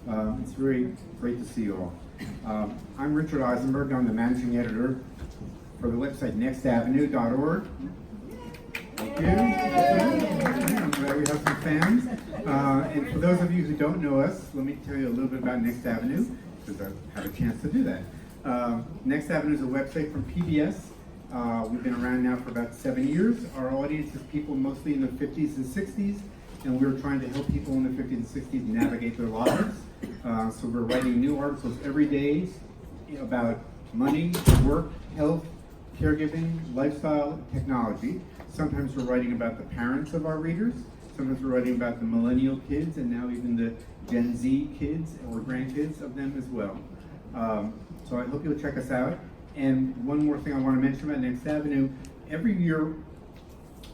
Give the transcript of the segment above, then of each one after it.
It's very great to see you all. I'm Richard Eisenberg. I'm the managing editor for the website nextavenue.org. Thank you. I'm glad we have some fans. And for those of you who don't know us, let me tell you a little bit about Next Avenue, because I have a chance to do that. Next Avenue is a website from PBS. We've been around now for about 7 years. Our audience is people mostly in the 50s and 60s, and we're trying to help people in the 50s and 60s navigate their lives. So we're writing new articles every day about money, work, health, caregiving, lifestyle, technology. Sometimes we're writing about the parents of our readers. Sometimes we're writing about the millennial kids and now even the Gen Z kids or grandkids of them as well. So I hope you'll check us out. And one more thing I want to mention about Next Avenue, every year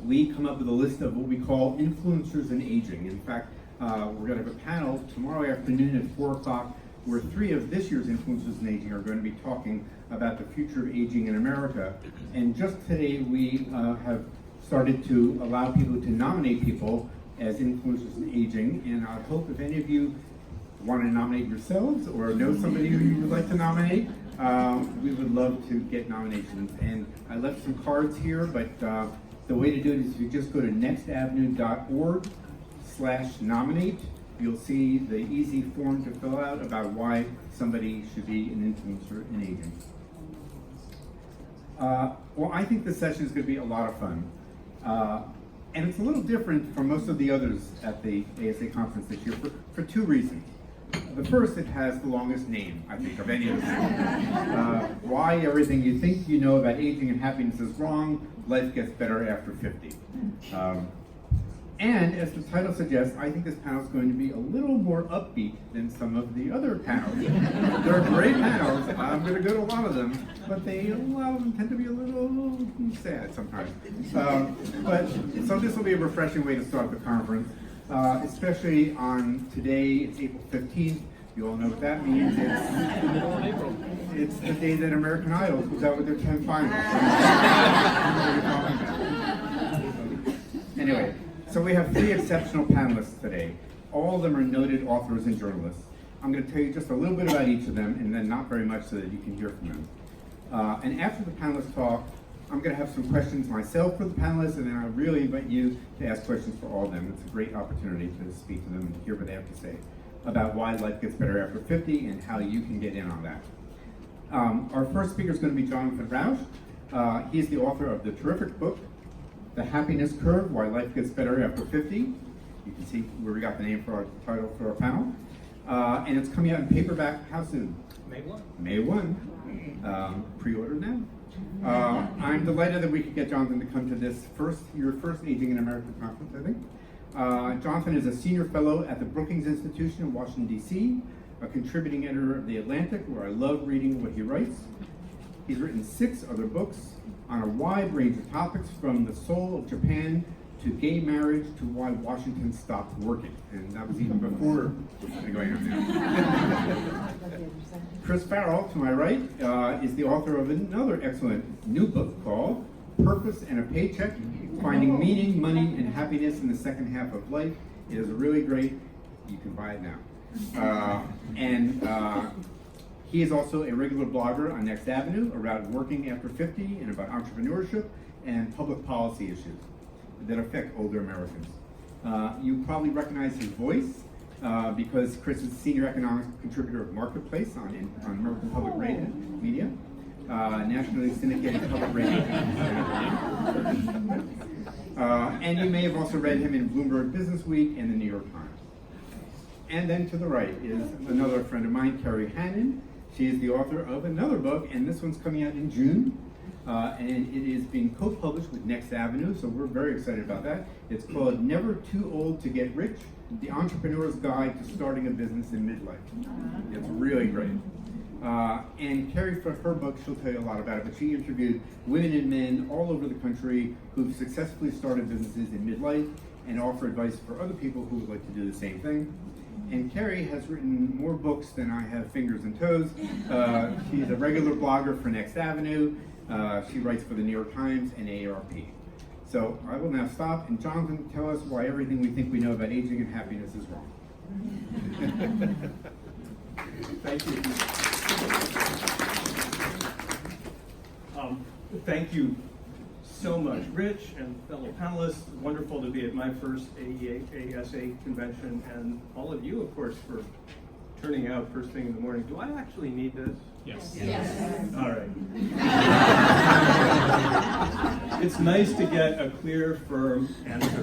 we come up with a list of what we call influencers in aging. In fact, we're going to have a panel tomorrow afternoon at 4 o'clock where 3 of this year's influencers in aging are going to be talking about the future of aging in America. And just today we have started to allow people to nominate people as influencers in aging. And I hope if any of you want to nominate yourselves or know somebody who you would like to nominate, we would love to get nominations. And I left some cards here, but the way to do it is if you just go to nextavenue.org/nominate, you'll see the easy form to fill out about why somebody should be an influencer in aging. Well, I think this session is going to be a lot of fun. And it's a little different from most of the others at the ASA conference this year for 2 reasons. The first, it has the longest name, I think, of any of them. Why everything you think you know about aging and happiness is wrong, life gets better after 50. And as the title suggests, I think this panel is going to be a little more upbeat than some of the other panels. They're great panels. I'm going to go to a lot of them, but a lot of them tend to be a little sad sometimes. So this will be a refreshing way to start the conference, especially on today. It's April 15th. You all know what that means. It's the day that American Idol goes out with their 10 finals. Anyway. So we have 3 exceptional panelists today. All of them are noted authors and journalists. I'm going to tell you just a little bit about each of them, and then not very much so that you can hear from them. And after the panelists talk, I'm going to have some questions myself for the panelists, and then I really invite you to ask questions for all of them. It's a great opportunity to speak to them and hear what they have to say about why life gets better after 50 and how you can get in on that. Our first speaker is going to be Jonathan Rauch. He's the author of the terrific book, The Happiness Curve, Why Life Gets Better After 50. You can see where we got the name for our title for our panel. And it's coming out in paperback, how soon? May 1. May 1. Pre-order now. I'm delighted that we could get Jonathan to come to this your first Aging in America conference, I think. Jonathan is a senior fellow at the Brookings Institution in Washington, D.C., a contributing editor of The Atlantic, where I love reading what he writes. He's written 6 other books on a wide range of topics, from the soul of Japan to gay marriage to why Washington stopped working. And that was even before going on now. Chris Farrell, to my right, is the author of another excellent new book called Purpose and a Paycheck, Finding Meaning, Money, and Happiness in the Second Half of Life. It is really great. You can buy it now. He is also a regular blogger on Next Avenue around working after 50 and about entrepreneurship and public policy issues that affect older Americans. You probably recognize his voice because Chris is senior economics contributor of Marketplace on American Public Radio Media, nationally syndicated public radio. And you may have also read him in Bloomberg Businessweek and the New York Times. And then to the right is another friend of mine, Kerry Hannon. She is the author of another book, and this one's coming out in June. And it is being co-published with Next Avenue, so we're very excited about that. It's called Never Too Old to Get Rich, The Entrepreneur's Guide to Starting a Business in Midlife. It's really great. And Kerry, for her book, she'll tell you a lot about it, but she interviewed women and men all over the country who've successfully started businesses in midlife and offer advice for other people who would like to do the same thing. And Kerry has written more books than I have fingers and toes. She's a regular blogger for Next Avenue. She writes for the New York Times and AARP. So I will now stop, and Jonathan, tell us why everything we think we know about aging and happiness is wrong. Thank you. Thank you so much, Rich and fellow panelists. Wonderful to be at my first ASA convention, and all of you, of course, for turning out first thing in the morning. Do I actually need this? Yes. Yes. All right. It's nice to get a clear, firm answer.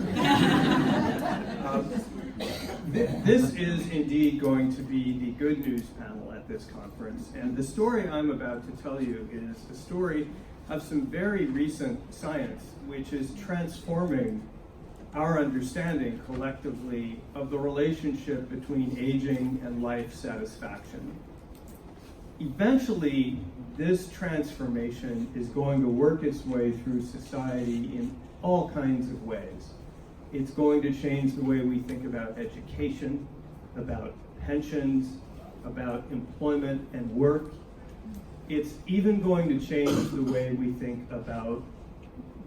This is indeed going to be the good news panel at this conference, and the story I'm about to tell you is a story of some very recent science which is transforming our understanding collectively of the relationship between aging and life satisfaction. Eventually, this transformation is going to work its way through society in all kinds of ways. It's going to change the way we think about education, about pensions, about employment and work. It's even going to change the way we think about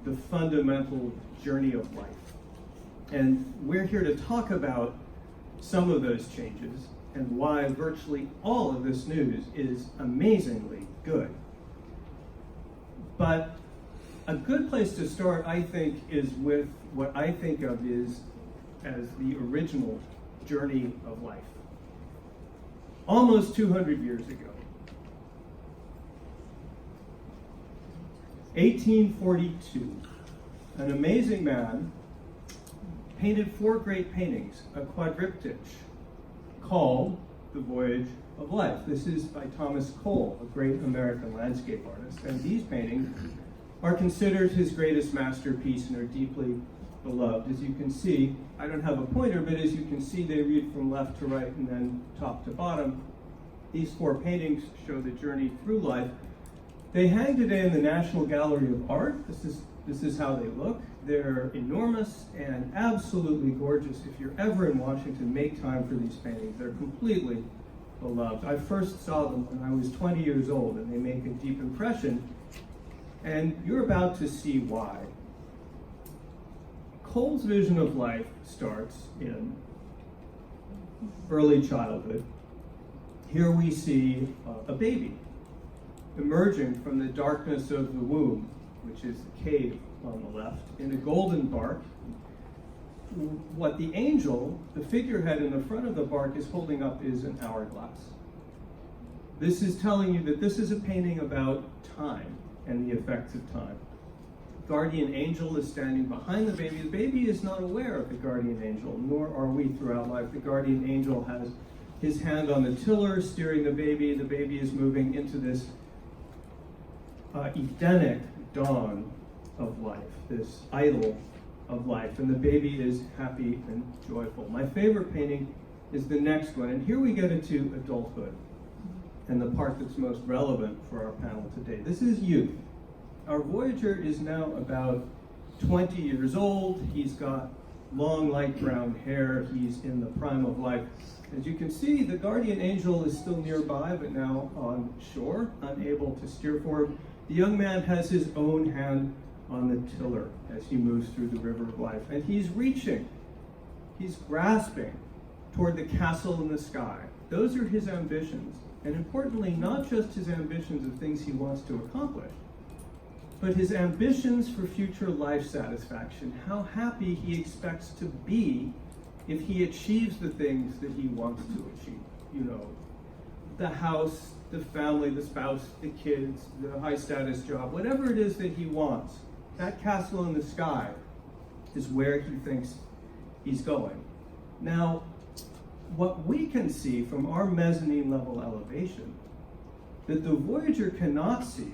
the fundamental journey of life. And we're here to talk about some of those changes and why virtually all of this news is amazingly good. But a good place to start, I think, is with what I think of as the original journey of life. Almost 200 years ago, 1842, an amazing man painted 4 great paintings, a quadriptych called The Voyage of Life. This is by Thomas Cole, a great American landscape artist, and these paintings are considered his greatest masterpiece and are deeply beloved. As you can see, I don't have a pointer, but as you can see, they read from left to right and then top to bottom. These 4 paintings show the journey through life. They hang today in the National Gallery of Art. This is how they look. They're enormous and absolutely gorgeous. If you're ever in Washington, make time for these paintings. They're completely beloved. I first saw them when I was 20 years old, and they make a deep impression. And you're about to see why. Cole's vision of life starts in early childhood. Here we see a baby emerging from the darkness of the womb, which is the cave on the left, in a golden bark. What the angel, the figurehead in the front of the bark, is holding up is an hourglass. This is telling you that this is a painting about time and the effects of time. The guardian angel is standing behind the baby. The baby is not aware of the guardian angel, nor are we throughout life. The guardian angel has his hand on the tiller, steering the baby. The baby is moving into this Edenic dawn of life, this idyll of life, and the baby is happy and joyful. My favorite painting is the next one, and here we get into adulthood and the part that's most relevant for our panel today. This is youth. Our Voyager is now about 20 years old. He's got long light brown hair. He's in the prime of life. As you can see, the guardian angel is still nearby, but now on shore, unable to steer for him. The young man has his own hand on the tiller as he moves through the river of life. And he's reaching, he's grasping toward the castle in the sky. Those are his ambitions. And importantly, not just his ambitions of things he wants to accomplish, but his ambitions for future life satisfaction, how happy he expects to be if he achieves the things that he wants to achieve. You know, the house, the family, the spouse, the kids, the high status job, whatever it is that he wants, that castle in the sky is where he thinks he's going. Now, what we can see from our mezzanine level elevation that the Voyager cannot see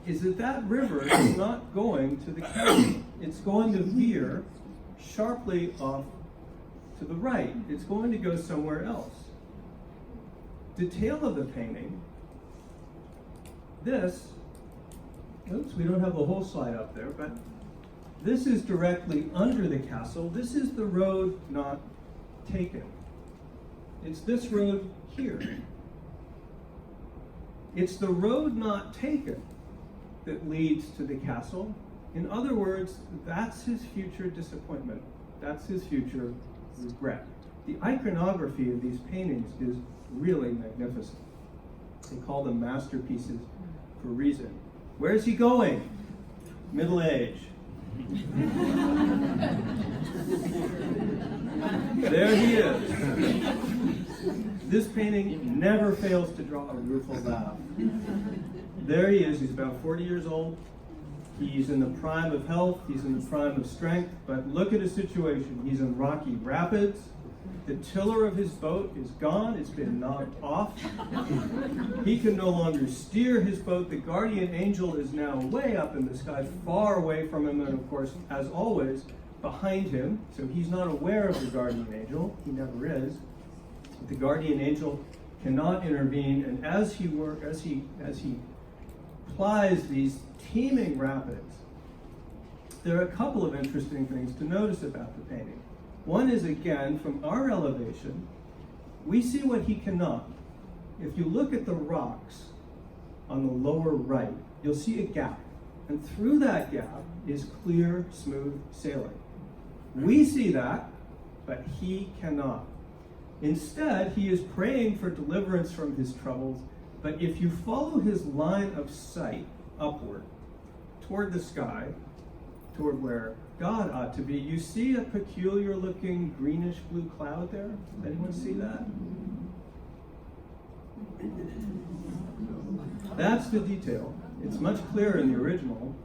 is that that river is not going to the castle. It's going to veer sharply off to the right. It's going to go somewhere else. Detail of the painting, this, oops, we don't have the whole slide up there, but this is directly under the castle. This is the road not taken. It's this road here. It's the road not taken that leads to the castle. In other words, that's his future disappointment. That's his future regret. The iconography of these paintings is really magnificent. They call them masterpieces for a reason. Where's he going? Middle age. There he is. This painting never fails to draw a rueful laugh. There he is. He's about 40 years old. He's in the prime of health. He's in the prime of strength. But look at his situation. He's in rocky rapids. The tiller of his boat is gone. It's been knocked off. He can no longer steer his boat. The guardian angel is now way up in the sky, far away from him, and of course, as always, behind him. So he's not aware of the guardian angel. He never is. The guardian angel cannot intervene, and as he plies these teeming rapids, there are a couple of interesting things to notice about the painting. One is, again, from our elevation, we see what he cannot. If you look at the rocks on the lower right, you'll see a gap. And through that gap is clear, smooth sailing. We see that, but he cannot. Instead, he is praying for deliverance from his troubles, but if you follow his line of sight upward, toward the sky, toward where God ought to be, you see a peculiar looking greenish blue cloud there? Anyone see that? That's the detail. It's much clearer in the original.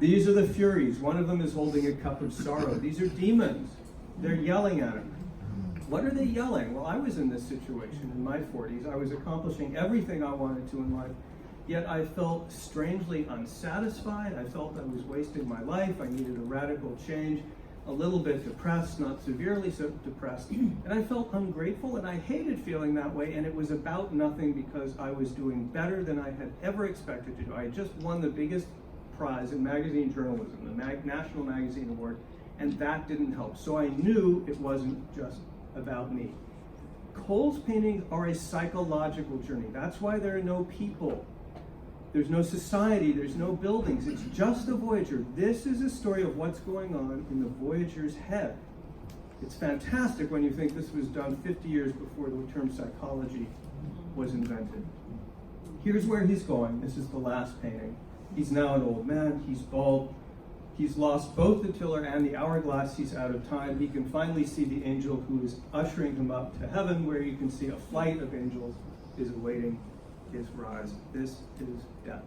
These are the Furies. One of them is holding a cup of sorrow. These are demons. They're yelling at him. What are they yelling? Well, I was in this situation in my 40s. I was accomplishing everything I wanted to in life. Yet I felt strangely unsatisfied. I felt I was wasting my life. I needed a radical change. A little bit depressed, not severely so depressed. And I felt ungrateful, and I hated feeling that way. And it was about nothing because I was doing better than I had ever expected to do. I had just won the biggest prize in magazine journalism, the National Magazine Award, and that didn't help. So I knew it wasn't just about me. Cole's paintings are a psychological journey. That's why there are no people. There's no society, there's no buildings, it's just a Voyager. This is a story of what's going on in the Voyager's head. It's fantastic when you think this was done 50 years before the term psychology was invented. Here's where he's going. This is the last painting. He's now an old man, he's bald, he's lost both the tiller and the hourglass, he's out of time. He can finally see the angel who is ushering him up to heaven, where you can see a flight of angels is awaiting his rise. This is death.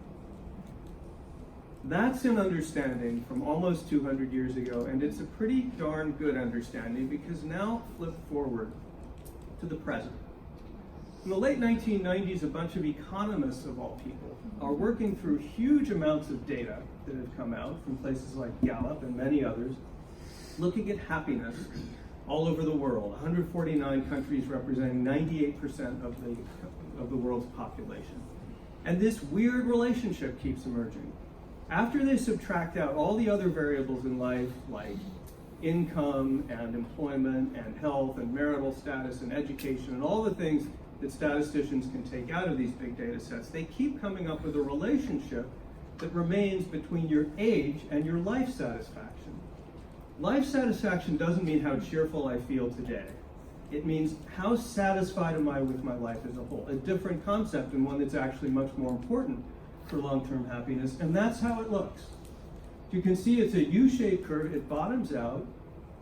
That's an understanding from almost 200 years ago, and it's a pretty darn good understanding, because now flip forward to the present. In the late 1990s, a bunch of economists, of all people, are working through huge amounts of data that have come out from places like Gallup and many others, looking at happiness all over the world. 149 countries representing 98% of the world's population. And this weird relationship keeps emerging. After they subtract out all the other variables in life, like income and employment and health and marital status and education and all the things that statisticians can take out of these big data sets, they keep coming up with a relationship that remains between your age and your life satisfaction. Life satisfaction doesn't mean how cheerful I feel today. It means how satisfied am I with my life as a whole. A different concept, and one that's actually much more important for long-term happiness, and that's how it looks. You can see it's a U-shaped curve. It bottoms out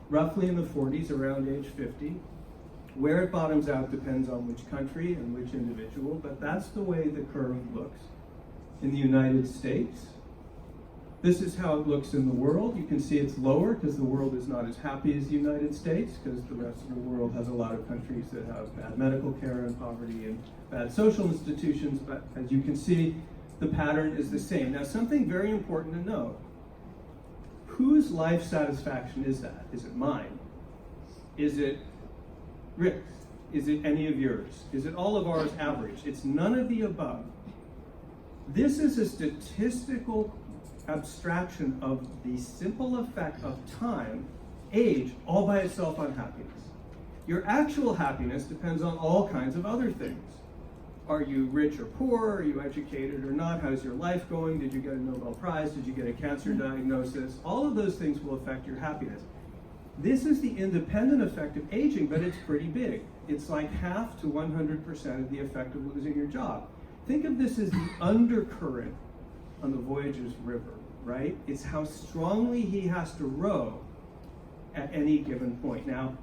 roughly in the 40s, around age 50. Where it bottoms out depends on which country and which individual, but that's the way the curve looks. In the United States, this is how it looks in the world. You can see it's lower because the world is not as happy as the United States, because the rest of the world has a lot of countries that have bad medical care and poverty and bad social institutions, but as you can see, the pattern is the same. Now, something very important to know. Whose life satisfaction is that? Is it mine? Is it Rick's? Is it any of yours? Is it all of ours average? It's none of the above. This is a statistical abstraction of the simple effect of time, age, all by itself on happiness. Your actual happiness depends on all kinds of other things. Are you rich or poor? Are you educated or not? How's your life going? Did you get a Nobel Prize? Did you get a cancer diagnosis? All of those things will affect your happiness. This is the independent effect of aging, but it's pretty big. It's like half to 100% of the effect of losing your job. Think of this as the undercurrent on the Voyager's river, right? It's how strongly he has to row at any given point. Now,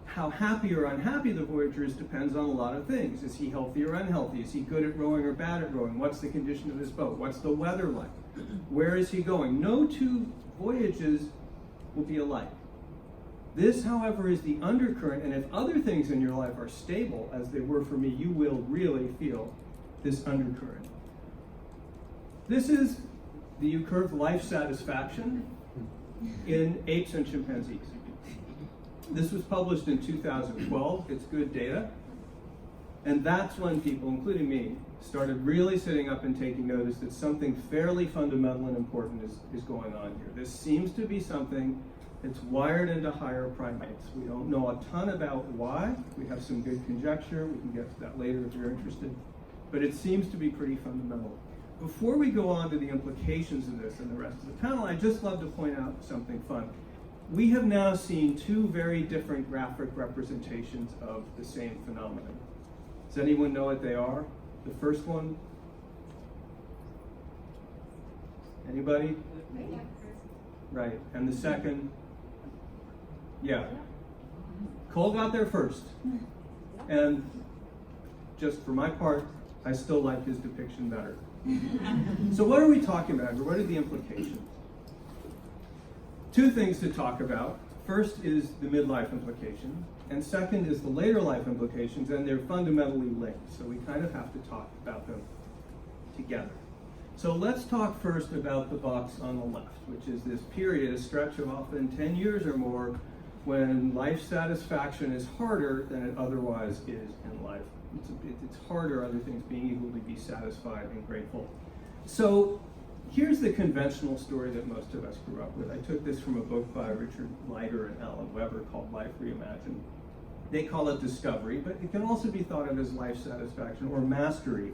how happy or unhappy the Voyager is depends on a lot of things. Is he healthy or unhealthy? Is he good at rowing or bad at rowing? What's the condition of his boat? What's the weather like? Where is he going? No two voyages will be alike. This, however, is the undercurrent, and if other things in your life are stable, as they were for me, you will really feel this undercurrent. This is the U-curve life satisfaction in apes and chimpanzees. This was published in 2012. It's good data. And that's when people, including me, started really sitting up and taking notice that something fairly fundamental and important is going on here. This seems to be something that's wired into higher primates. We don't know a ton about why. We have some good conjecture. We can get to that later if you're interested. But it seems to be pretty fundamental. Before we go on to the implications of this and the rest of the panel, I'd just love to point out something fun. We have now seen two very different graphic representations of the same phenomenon. Does anyone know what they are? The first one? Anybody? Right. And the second? Yeah. Cole got there first. And just for my part, I still like his depiction better. So what are we talking about here? What are the implications? Two things to talk about. First is the midlife implication, and second is the later life implications, and they're fundamentally linked, so we kind of have to talk about them together. So let's talk first about the box on the left, which is this period, a stretch of often 10 years or more, when life satisfaction is harder than it otherwise is in life. It's harder, other things being able to be satisfied and grateful. So here's the conventional story that most of us grew up with. I took this from a book by Richard Leiter and Alan Weber called Life Reimagined. They call it discovery, but it can also be thought of as life satisfaction or mastery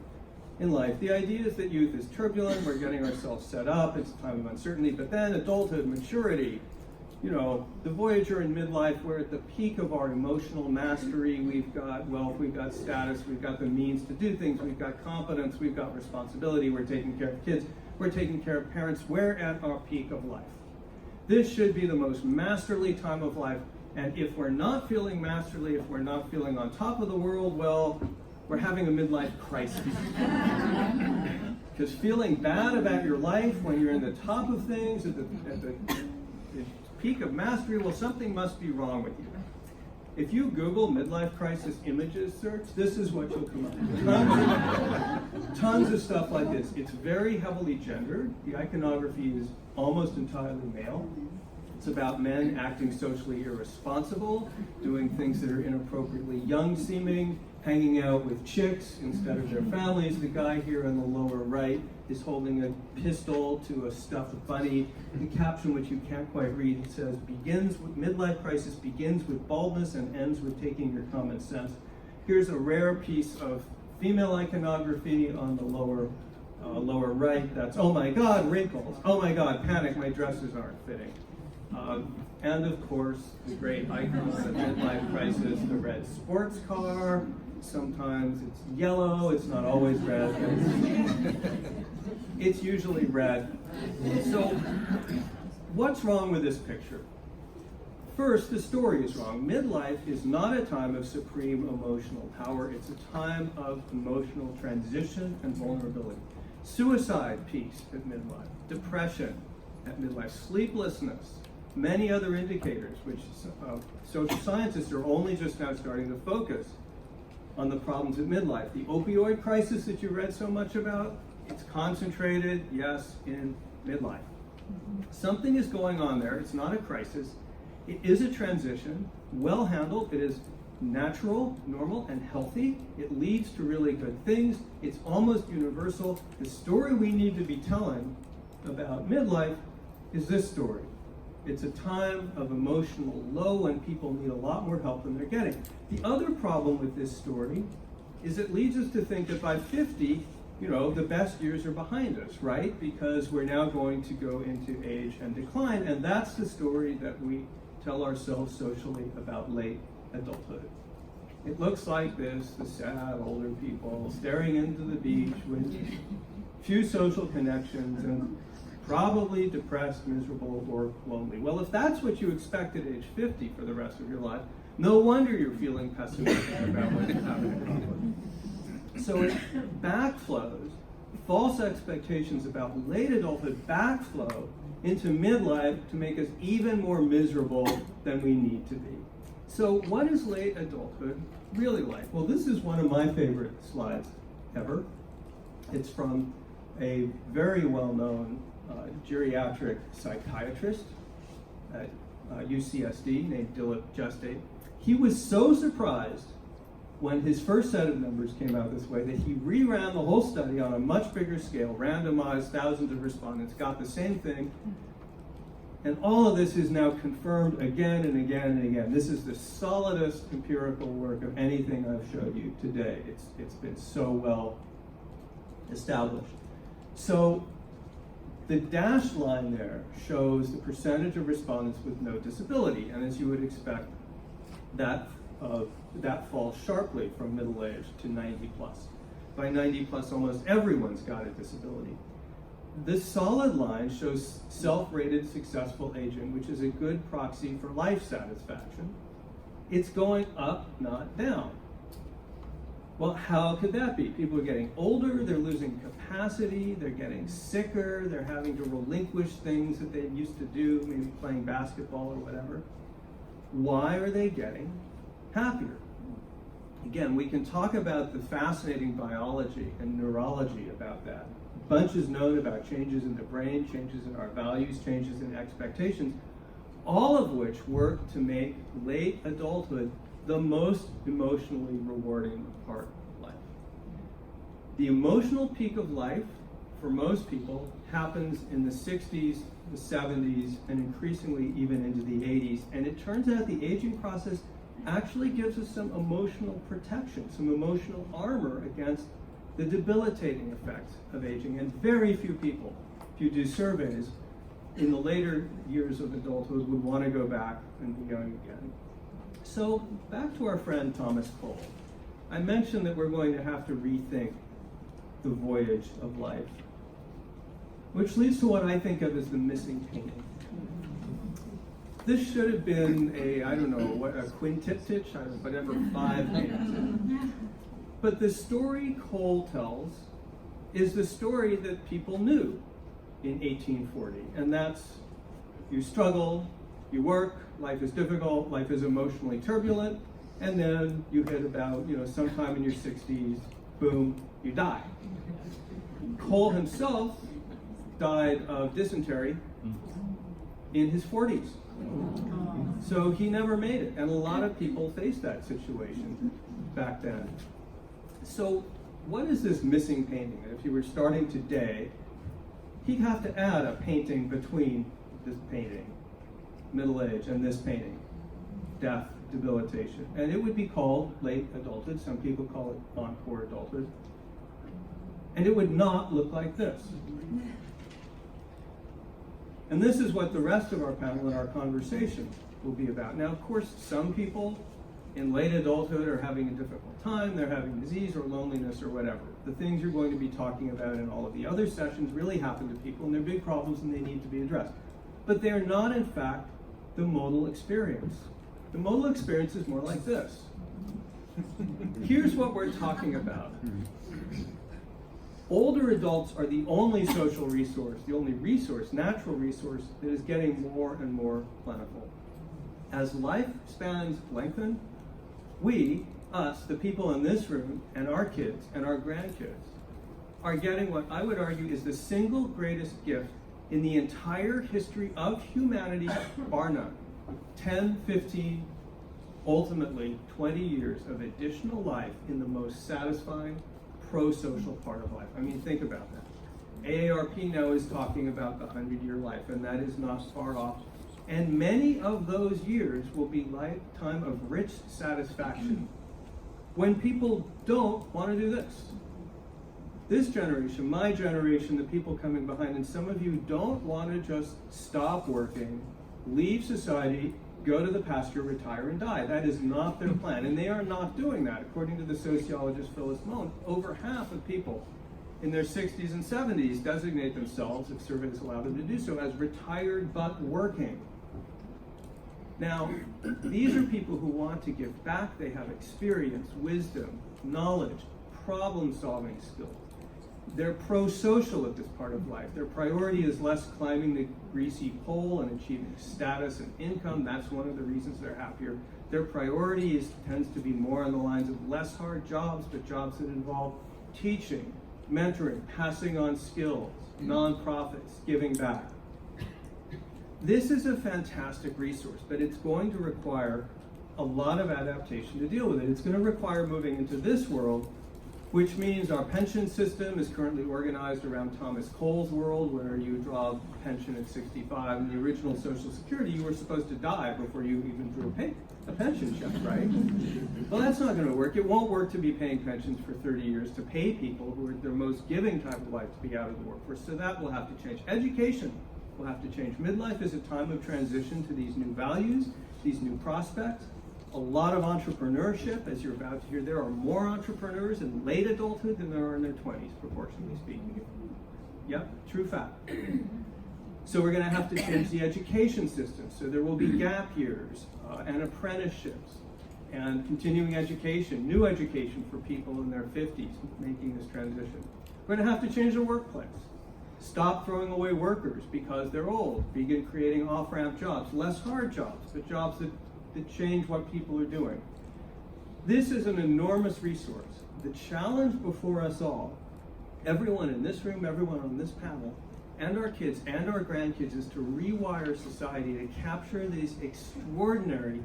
in life. The idea is that youth is turbulent, we're getting ourselves set up, it's a time of uncertainty, but then adulthood, maturity, you know, the Voyager in midlife, we're at the peak of our emotional mastery. We've got wealth, we've got status, we've got the means to do things, we've got competence, we've got responsibility, we're taking care of kids, we're taking care of parents, we're at our peak of life. This should be the most masterly time of life, and if we're not feeling masterly, if we're not feeling on top of the world, well, we're having a midlife crisis. Because feeling bad about your life when you're in the top of things, at the peak of mastery, well, something must be wrong with you. If you Google midlife crisis images search, this is what you'll come up with. Tons of stuff like this. It's very heavily gendered. The iconography is almost entirely male. It's about men acting socially irresponsible, doing things that are inappropriately young-seeming, hanging out with chicks instead of their families. The guy here in the lower right is holding a pistol to a stuffed bunny. The caption, which you can't quite read, it says, midlife crisis begins with baldness and ends with taking your common sense. Here's a rare piece of female iconography on the lower right. That's, oh my God, wrinkles. Oh my God, panic, my dresses aren't fitting. And of course, the great icon of midlife crisis, the red sports car. Sometimes it's yellow, it's not always red. It's usually red. So, what's wrong with this picture? First, the story is wrong. Midlife is not a time of supreme emotional power. It's a time of emotional transition and vulnerability. Suicide peaks at midlife. Depression at midlife. Sleeplessness. Many other indicators, which social scientists are only just now starting to focus on the problems at midlife. The opioid crisis that you read so much about, it's concentrated, yes, in midlife. Something is going on there. It's not a crisis. It is a transition, well handled. It is natural, normal, and healthy. It leads to really good things. It's almost universal. The story we need to be telling about midlife is this story. It's a time of emotional low when people need a lot more help than they're getting. The other problem with this story is it leads us to think that by 50, the best years are behind us, right? Because we're now going to go into age and decline, and that's the story that we tell ourselves socially about late adulthood. It looks like this, the sad older people staring into the beach with few social connections and probably depressed, miserable, or lonely. Well, if that's what you expect at age 50 for the rest of your life, no wonder you're feeling pessimistic about what you haven't accomplished. So it backflows, false expectations about late adulthood backflow into midlife to make us even more miserable than we need to be. So what is late adulthood really like? Well, this is one of my favorite slides ever. It's from a very well-known geriatric psychiatrist at UCSD named Dilip Juste. He was so surprised when his first set of numbers came out this way that he reran the whole study on a much bigger scale, randomized thousands of respondents, got the same thing, and all of this is now confirmed again and again and again. This is the solidest empirical work of anything I've showed you today. It's been so well established. So the dashed line there shows the percentage of respondents with no disability, and as you would expect, that falls sharply from middle age to 90 plus. By 90 plus, almost everyone's got a disability. This solid line shows self-rated successful aging, which is a good proxy for life satisfaction. It's going up, not down. Well, how could that be? People are getting older, they're losing capacity, they're getting sicker, they're having to relinquish things that they used to do, maybe playing basketball or whatever. Why are they getting happier? Again, we can talk about the fascinating biology and neurology about that. A bunch is known about changes in the brain, changes in our values, changes in expectations, all of which work to make late adulthood the most emotionally rewarding part of life. The emotional peak of life, for most people, happens in the 60s, the 70s, and increasingly even into the 80s. And it turns out the aging process actually gives us some emotional protection, some emotional armor against the debilitating effects of aging. And very few people, if you do surveys, in the later years of adulthood would want to go back and be young again. So back to our friend Thomas Cole. I mentioned that we're going to have to rethink the voyage of life, which leads to what I think of as the missing painting. This should have been a quintiptich, whatever, 5 paintings. But the story Cole tells is the story that people knew in 1840, and that's you struggle, you work, life is difficult, life is emotionally turbulent, and then you hit about, sometime in your 60s, boom, you die. Cole himself died of dysentery in his 40s. So he never made it, and a lot of people faced that situation back then. So what is this missing painting? If you were starting today, he'd have to add a painting between this painting, middle age, and this painting, death, debilitation. And it would be called late adulthood. Some people call it encore adulthood. And it would not look like this. And this is what the rest of our panel and our conversation will be about. Now, of course, some people in late adulthood are having a difficult time, they're having disease or loneliness or whatever. The things you're going to be talking about in all of the other sessions really happen to people, and they're big problems and they need to be addressed. But they're not, in fact, the modal experience. The modal experience is more like this. Here's what we're talking about. Older adults are the only social resource, the only resource, natural resource, that is getting more and more plentiful. As lifespans lengthen, we, us, the people in this room, and our kids and our grandkids, are getting what I would argue is the single greatest gift in the entire history of humanity, bar none. 10, 15, ultimately 20 years of additional life in the most satisfying, pro-social part of life. I mean, think about that. AARP now is talking about the 100-year life, and that is not far off. And many of those years will be lifetime of rich satisfaction when people don't want to do this. This generation, my generation, the people coming behind, and some of you don't want to just stop working, leave society, go to the pasture, retire, and die. That is not their plan, and they are not doing that. According to the sociologist Phyllis Moen, over half of people in their 60s and 70s designate themselves, if surveys allow them to do so, as retired but working. Now, these are people who want to give back. They have experience, wisdom, knowledge, problem-solving skills. They're pro-social at this part of life. Their priority is less climbing the greasy pole and achieving status and income. That's one of the reasons they're happier. Their priority tends to be more on the lines of less hard jobs, but jobs that involve teaching, mentoring, passing on skills, nonprofits, giving back. This is a fantastic resource, but it's going to require a lot of adaptation to deal with it. It's going to require moving into this world, which means our pension system is currently organized around Thomas Cole's world, where you draw a pension at 65. In the original Social Security, you were supposed to die before you even drew a pension check, right? Well, that's not going to work. It won't work to be paying pensions for 30 years to pay people who are their most giving time of life to be out of the workforce. So that will have to change. Education will have to change. Midlife is a time of transition to these new values, these new prospects. A lot of entrepreneurship, as you're about to hear. There are more entrepreneurs in late adulthood than there are in their 20s, proportionally speaking. Yep, true fact. So we're going to have to change the education system. So there will be gap years and apprenticeships and continuing education, new education for people in their 50s making this transition. We're going to have to change the workplace. Stop throwing away workers because they're old. Begin creating off-ramp jobs, less hard jobs, but jobs that change what people are doing. This is an enormous resource. The challenge before us all, everyone in this room, everyone on this panel, and our kids and our grandkids, is to rewire society to capture this extraordinary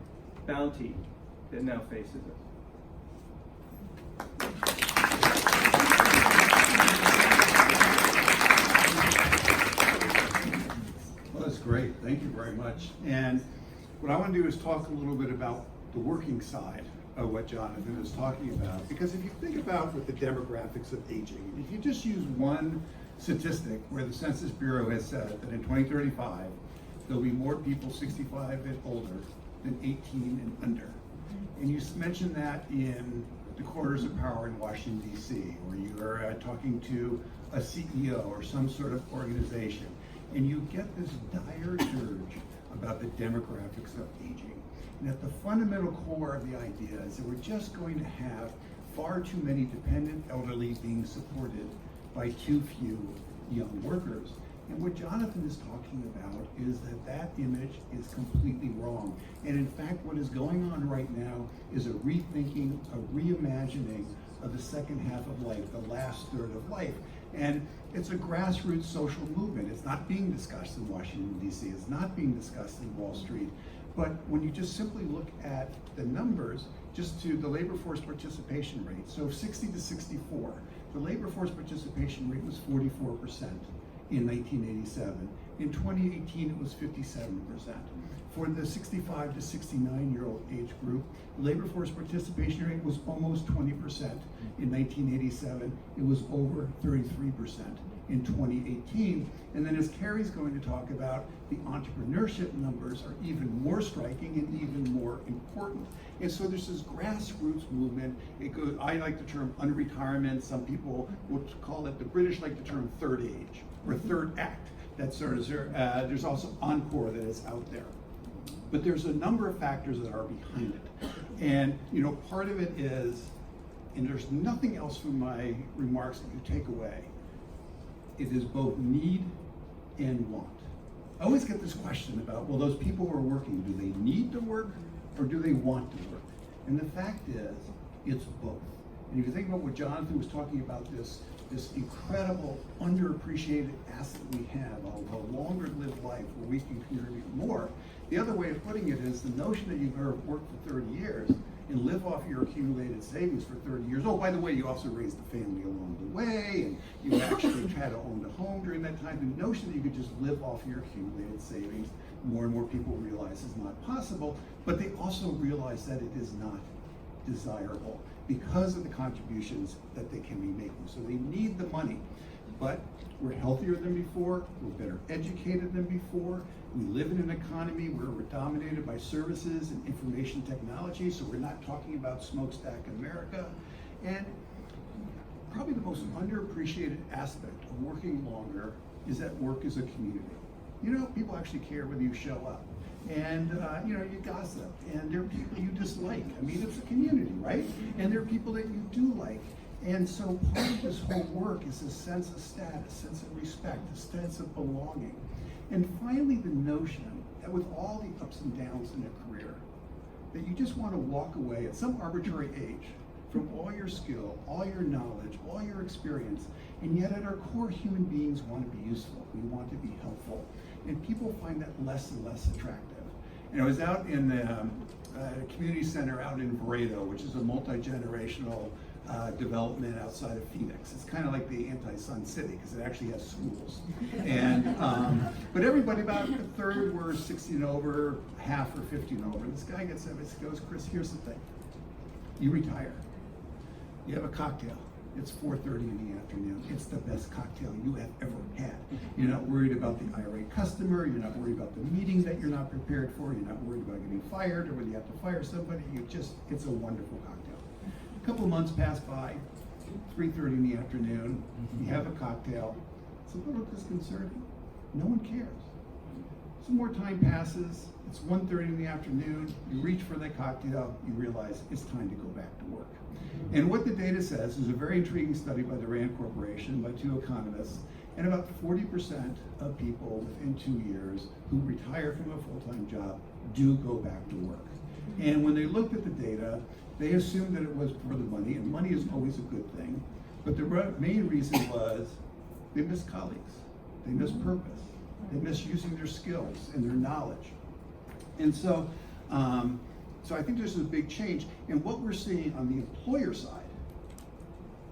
bounty that now faces us. Well, that's great. Thank you very much. And what I want to do is talk a little bit about the working side of what Jonathan is talking about. Because if you think about with the demographics of aging, if you just use one statistic where the Census Bureau has said that in 2035, there'll be more people 65 and older than 18 and under. And you mentioned that in the corridors of power in Washington, D.C., where you are talking to a CEO or some sort of organization, and you get this dire surge about the demographics of aging. And at the fundamental core of the idea is that we're just going to have far too many dependent elderly being supported by too few young workers. And what Jonathan is talking about is that that image is completely wrong. And in fact, what is going on right now is a rethinking, a reimagining of the second half of life, the last third of life. And it's a grassroots social movement. It's not being discussed in Washington, D.C. It's not being discussed in Wall Street. But when you just simply look at the numbers, just to the labor force participation rate, so 60 to 64, the labor force participation rate was 44% in 1987. In 2018, it was 57%. For the 65 to 69-year-old age group, the labor force participation rate was almost 20%. In 1987, it was over 33% in 2018. And then as Kerry's going to talk about, the entrepreneurship numbers are even more striking and even more important. And so there's this grassroots movement. It goes, I like the term unretirement. Some people would call it, the British like the term third age or third act. That's sort of, there's also encore that is out there. But there's a number of factors that are behind it. And part of it is, and there's nothing else from my remarks that you take away, it is both need and want. I always get this question about, well, those people who are working, do they need to work or do they want to work? And the fact is, it's both. And if you think about what Jonathan was talking about, this incredible underappreciated asset we have, a longer lived life where we can contribute more. The other way of putting it is the notion that you've ever worked for 30 years and live off your accumulated savings for 30 years. Oh, by the way, you also raised the family along the way, and you actually had to own a home during that time. The notion that you could just live off your accumulated savings, more and more people realize is not possible, but they also realize that it is not desirable because of the contributions that they can be making. So they need the money. but we're healthier than before, we're better educated than before, we live in an economy where we're dominated by services and information technology, so we're not talking about smokestack America. And probably the most underappreciated aspect of working longer is that work is a community. You know, people actually care whether you show up. And you know, you gossip, and there are people you dislike. I mean, it's a community, right? And there are people that you do like. And so part of this whole work is a sense of status, a sense of respect, a sense of belonging. And finally, the notion that with all the ups and downs in a career, that you just want to walk away at some arbitrary age from all your skill, all your knowledge, all your experience, and yet at our core, human beings want to be useful. We want to be helpful. And people find that less and less attractive. And I was out in the community center out in Laredo, which is a multi-generational development outside of Phoenix. It's kind of like the anti-Sun City because it actually has schools. And but everybody, about a third were 60 and over, half were 50 and over. This guy gets up and goes, "Chris, here's the thing. You retire. You have a cocktail. It's 4:30 in the afternoon. It's the best cocktail you have ever had. You're not worried about the irate customer. You're not worried about the meeting that you're not prepared for. You're not worried about getting fired or whether you have to fire somebody. It's a wonderful cocktail." A couple of months pass by, 3:30 in the afternoon, you have a cocktail. It's a little disconcerting. No one cares. Some more time passes, it's 1:30 in the afternoon, you reach for that cocktail, you realize it's time to go back to work. And what the data says is a very intriguing study by the Rand Corporation, by 2 economists, and about 40% of people within 2 years who retire from a full-time job do go back to work. And when they looked at the data, they assumed that it was for the money, and money is always a good thing, but the main reason was they miss colleagues, they miss purpose, they miss using their skills and their knowledge. And so, so I think there's a big change. And what we're seeing on the employer side,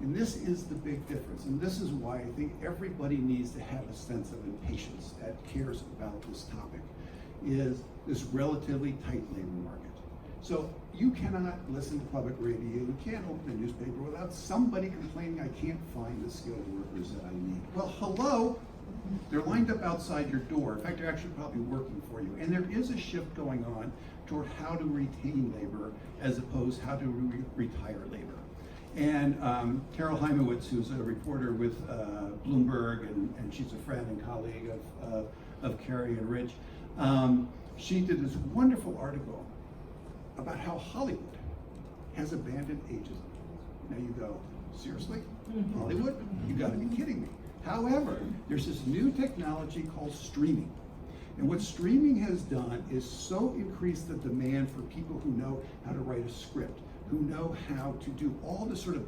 and this is the big difference, and this is why I think everybody needs to have a sense of impatience that cares about this topic, is this relatively tight labor market. So you cannot listen to public radio, you can't open the newspaper without somebody complaining, "I can't find the skilled workers that I need." Well, hello, they're lined up outside your door. In fact, they're actually probably working for you. And there is a shift going on toward how to retain labor as opposed to how to retire labor. And Carol Heimowitz, who's a reporter with Bloomberg, and she's a friend and colleague of Kerry and Rich, she did this wonderful article about how Hollywood has abandoned ageism. Now you go, seriously? Hollywood? You gotta be kidding me. However, there's this new technology called streaming. And what streaming has done is so increase the demand for people who know how to write a script, who know how to do all the sort of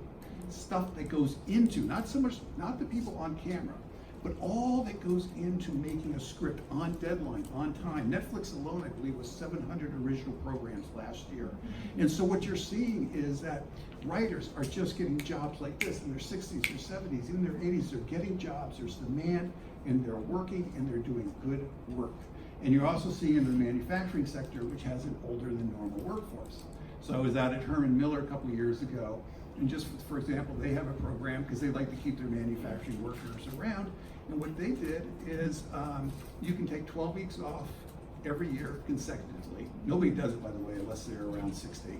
stuff that goes into, not so much, not the people on camera, but all that goes into making a script on deadline, on time. Netflix alone, I believe, was 700 original programs last year. And so what you're seeing is that writers are just getting jobs like this in their 60s or 70s, in their 80s, they're getting jobs, there's demand, and they're working, and they're doing good work. And you're also seeing in the manufacturing sector, which has an older than normal workforce. So I was out at Herman Miller a couple of years ago, and just for example, they have a program because they like to keep their manufacturing workers around. And what they did is you can take 12 weeks off every year consecutively. Nobody does it, by the way, unless they're around 60.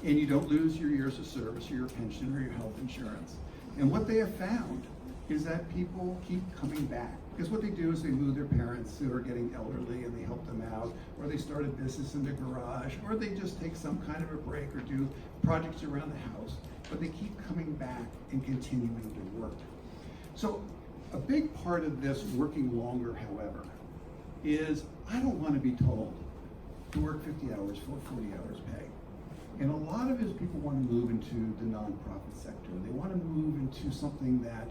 And you don't lose your years of service or your pension or your health insurance. And what they have found is that people keep coming back. Because what they do is they move their parents who are getting elderly and they help them out, or they start a business in their garage, or they just take some kind of a break or do projects around the house, but they keep coming back and continuing to work. So a big part of this working longer, however, is I don't want to be told to work 50 hours for 40 hours pay. And a lot of it is people want to move into the nonprofit sector. They want to move into something that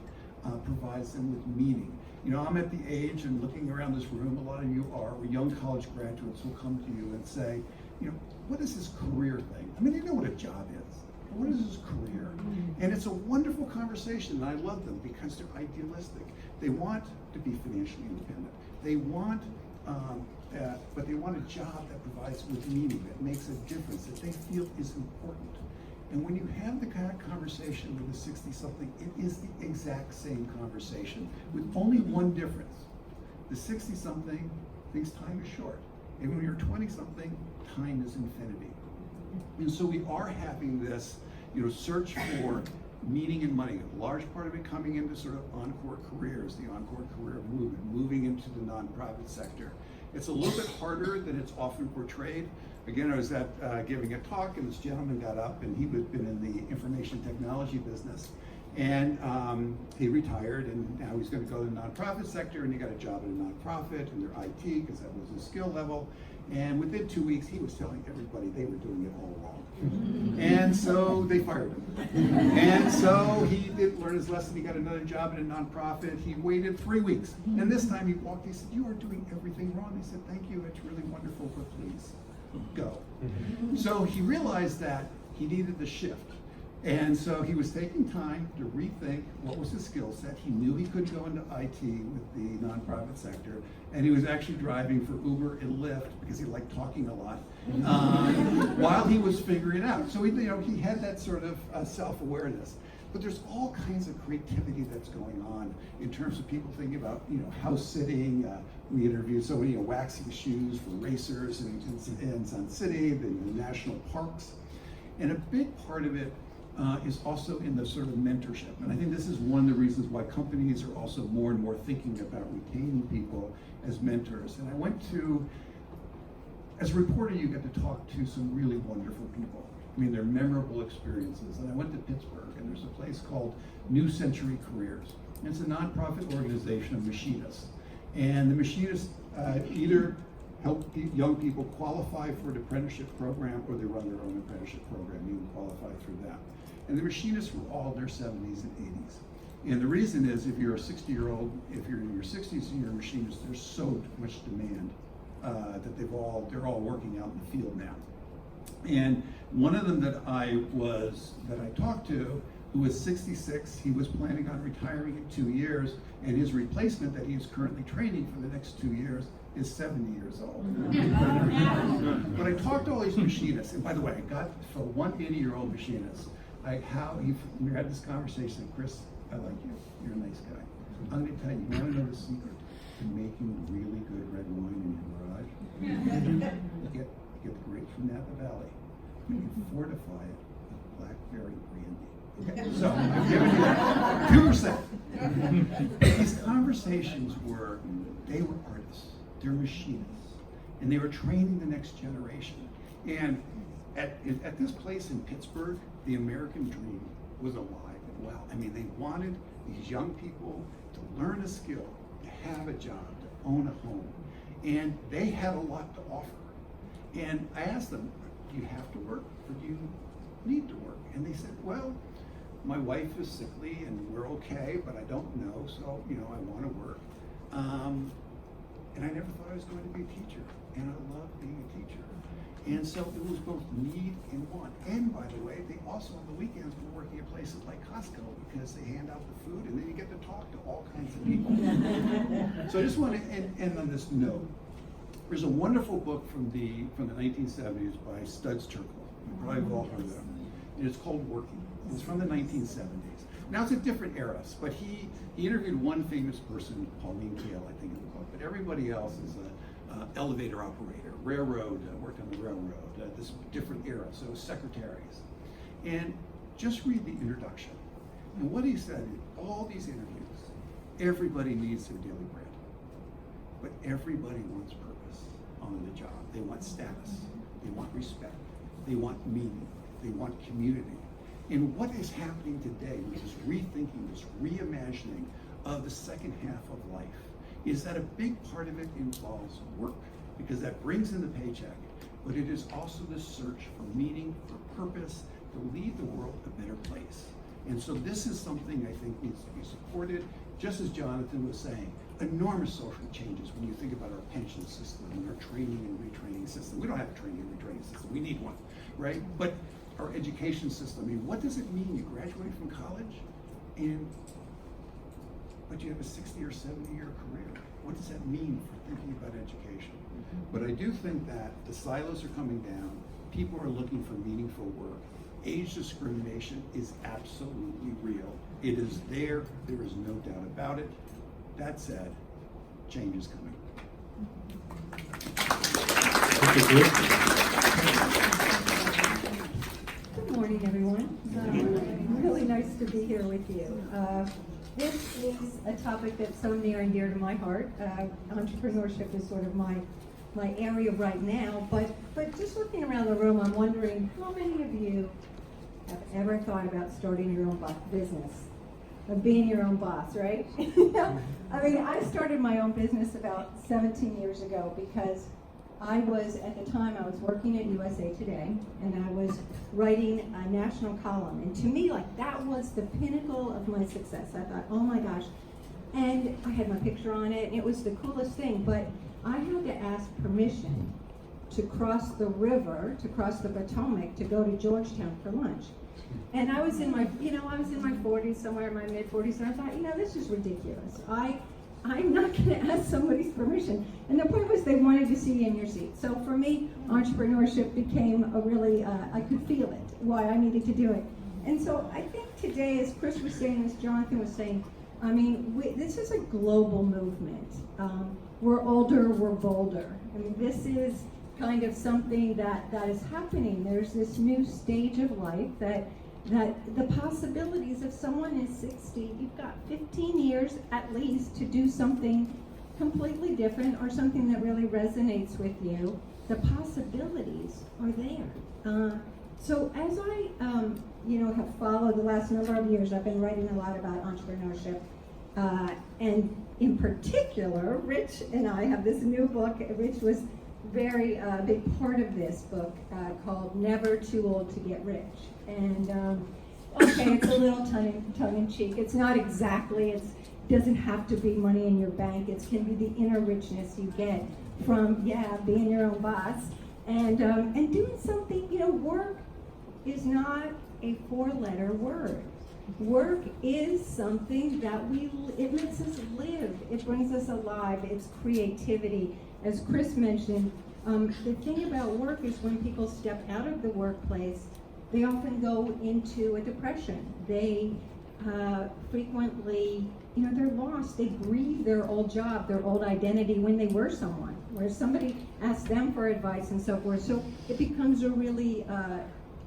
provides them with meaning. You know, I'm at the age, and looking around this room, a lot of you are, where young college graduates will come to you and say, you know, what is this career thing? I mean, they know what a job is, but what is this career? And it's a wonderful conversation, and I love them because they're idealistic. They want to be financially independent. They want, but they want a job that provides with meaning, that makes a difference, that they feel is important. And when you have the kind of conversation with a 60-something, it is the exact same conversation with only one difference. The 60-something thinks time is short. And when you're 20-something, time is infinity. And so we are having this, search for meaning and money. A large part of it coming into sort of encore careers, the encore career movement, moving into the nonprofit sector. It's a little bit harder than it's often portrayed. Again, I was giving a talk, and this gentleman got up, and he had been in the information technology business. And he retired, and now he's going to go to the nonprofit sector, and he got a job at a nonprofit in their IT, because that was his skill level. And within 2 weeks, he was telling everybody they were doing it all wrong. And so they fired him. And so he didn't learn his lesson. He got another job at a nonprofit. He waited 3 weeks. And this time he walked, he said, "You are doing everything wrong." He said, "Thank you, it's really wonderful, but please go." So he realized that he needed the shift. And so he was taking time to rethink what was his skill set. He knew he couldn't go into IT with the nonprofit sector, and he was actually driving for Uber and Lyft because he liked talking a lot while he was figuring it out. So he had that sort of self-awareness. But there's all kinds of creativity that's going on in terms of people thinking about house sitting. We interviewed so many waxing shoes for racers in Sun City, the national parks, and a big part of it is also in the sort of mentorship. And I think this is one of the reasons why companies are also more and more thinking about retaining people as mentors. And I went to, as a reporter, you get to talk to some really wonderful people. I mean, they're memorable experiences. And I went to Pittsburgh, and there's a place called New Century Careers. And it's a nonprofit organization of machinists. And the machinists either help young people qualify for an apprenticeship program, or they run their own apprenticeship program. You can qualify through that. And the machinists were all in their 70s and 80s. And the reason is, if you're a 60-year-old, if you're in your 60s and you're a machinist, there's so much demand that they're all working out in the field now. And one of them that I talked to, who was 66, he was planning on retiring in 2 years, and his replacement that he's currently training for the next 2 years is 70 years old. But I talked to all these machinists, and by the way, I got for one 80-year-old machinist, we had this conversation. "Chris, I like you. You're a nice guy. I'm going to tell you, you want to know the secret to making really good red wine in your garage? You get the grapes from Napa Valley. You fortify it with blackberry brandy." Okay, so I'm giving you 2%. These conversations they were artists, they're machinists, and they were training the next generation. And at this place in Pittsburgh, the American dream was alive and well. I mean, they wanted these young people to learn a skill, to have a job, to own a home. And they had a lot to offer. And I asked them, "Do you have to work, or do you need to work?" And they said, "Well, my wife is sickly and we're okay, but I don't know, so I want to work. And I never thought I was going to be a teacher, and I love being a teacher." And so it was both need and want. And by the way, they also on the weekends were working at places like Costco, because they hand out the food and then you get to talk to all kinds of people. So I just want to end on this note. There's a wonderful book from the 1970s by Studs Terkel. You probably have all heard of them. And it's called Working. It's from the 1970s. Now it's a different era, but he interviewed one famous person, Pauline Kael, I think, in the book, but everybody else is an elevator operator, railroad, worked on the railroad, this different era, so secretaries. And just read the introduction. And what he said in all these interviews, everybody needs their daily bread, but everybody wants purpose on the job. They want status, they want respect, they want meaning, they want community. And what is happening today, which is rethinking, this reimagining of the second half of life, is that a big part of it involves work, because that brings in the paycheck, but it is also the search for meaning, for purpose, to leave the world a better place. And so this is something I think needs to be supported, just as Jonathan was saying, enormous social changes when you think about our pension system and our training and retraining system. We don't have a training and retraining system, we need one, right? But our education system, I mean, what does it mean? You graduate from college, but you have a 60 or 70-year career. What does that mean for thinking about education? But I do think that the silos are coming down, people are looking for meaningful work, age discrimination is absolutely real. It is there. There is no doubt about it. That said, change is coming. Good morning, everyone. Really nice to be here with you. This is a topic that's so near and dear to my heart. Entrepreneurship is sort of my area right now, but just looking around the room, I'm wondering how many of you have ever thought about starting your own business, of being your own boss, right? I mean, I started my own business about 17 years ago because I was, at the time, I was working at USA Today, and I was writing a national column. And to me, like, that was the pinnacle of my success. I thought, oh my gosh. And I had my picture on it, and it was the coolest thing. But I had to ask permission to cross the river, to cross the Potomac, to go to Georgetown for lunch. And I was in my, I was in my 40s, somewhere in my mid-40s, and I thought, this is ridiculous. I'm not going to ask somebody's permission. And the point was they wanted to see you in your seat. So for me, entrepreneurship became a really, I could feel it, why I needed to do it. And so I think today, as Chris was saying, as Jonathan was saying, I mean, this is a global movement. We're older, we're bolder. I mean, this is kind of something that is happening. There's this new stage of life that the possibilities, if someone is 60, you've got 15 years at least to do something completely different or something that really resonates with you. The possibilities are there. So as I, have followed the last number of years, I've been writing a lot about entrepreneurship. And in particular, Rich and I have this new book. Rich was very big part of this book called Never Too Old to Get Rich. And okay, it's a little tongue-in-cheek. It's not exactly, it doesn't have to be money in your bank. It can be the inner richness you get from, being your own boss. And doing something, work is not a four-letter word. Work is something that it makes us live. It brings us alive. It's creativity. As Chris mentioned, the thing about work is when people step out of the workplace, they often go into a depression. They frequently, they're lost. They grieve their old job, their old identity when they were someone, where somebody asks them for advice and so forth. So it becomes a really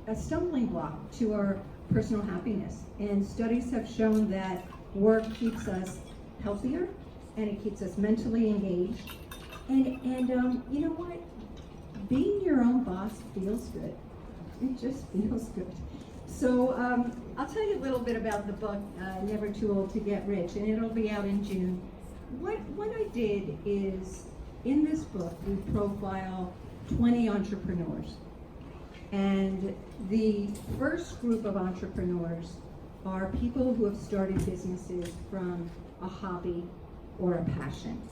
a stumbling block to our personal happiness. And studies have shown that work keeps us healthier and it keeps us mentally engaged. And you know what? Being your own boss feels good. It just feels good. So I'll tell you a little bit about the book, Never Too Old to Get Rich, and it'll be out in June. What I did is, in this book, we profile 20 entrepreneurs. And the first group of entrepreneurs are people who have started businesses from a hobby or a passion.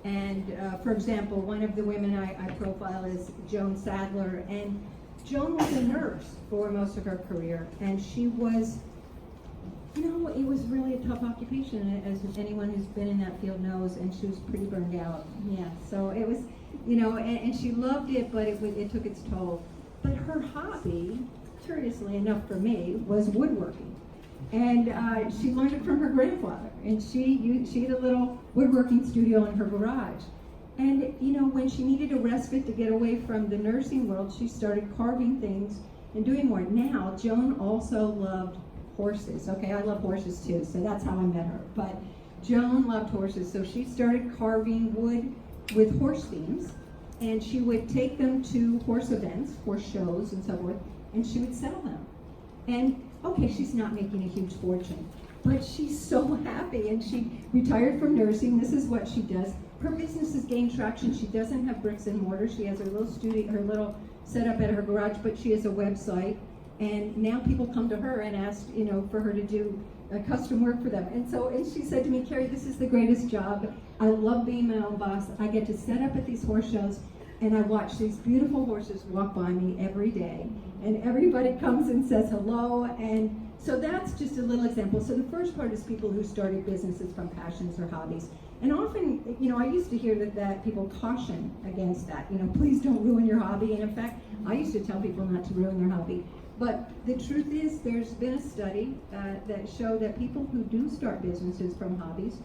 And for example, one of the women I profile is Joan Sadler, and Joan was a nurse for most of her career, and she was, it was really a tough occupation, as anyone who's been in that field knows, and she was pretty burned out. Yeah, so it was, and she loved it, but it took its toll. But her hobby, curiously enough for me, was woodworking. And she learned it from her grandfather. And she had a little woodworking studio in her garage. And, when she needed a respite to get away from the nursing world, she started carving things and doing more. Now, Joan also loved horses. Okay, I love horses too, so that's how I met her. But Joan loved horses, so she started carving wood with horse themes. And she would take them to horse events, horse shows and so forth, and she would sell them. And okay, she's not making a huge fortune, but she's so happy, and she retired from nursing. This is what she does. Her business has gained traction. She doesn't have bricks and mortar. She has her little studio, her little setup at her garage, but she has a website. And now people come to her and ask, for her to do custom work for them. And she said to me, Kerry, this is the greatest job. I love being my own boss. I get to set up at these horse shows, and I watch these beautiful horses walk by me every day. And everybody comes and says hello. And so that's just a little example. So the first part is people who started businesses from passions or hobbies. And often, I used to hear that people caution against that. Please don't ruin your hobby. And in fact, I used to tell people not to ruin their hobby. But the truth is, there's been a study that showed that people who do start businesses from hobbies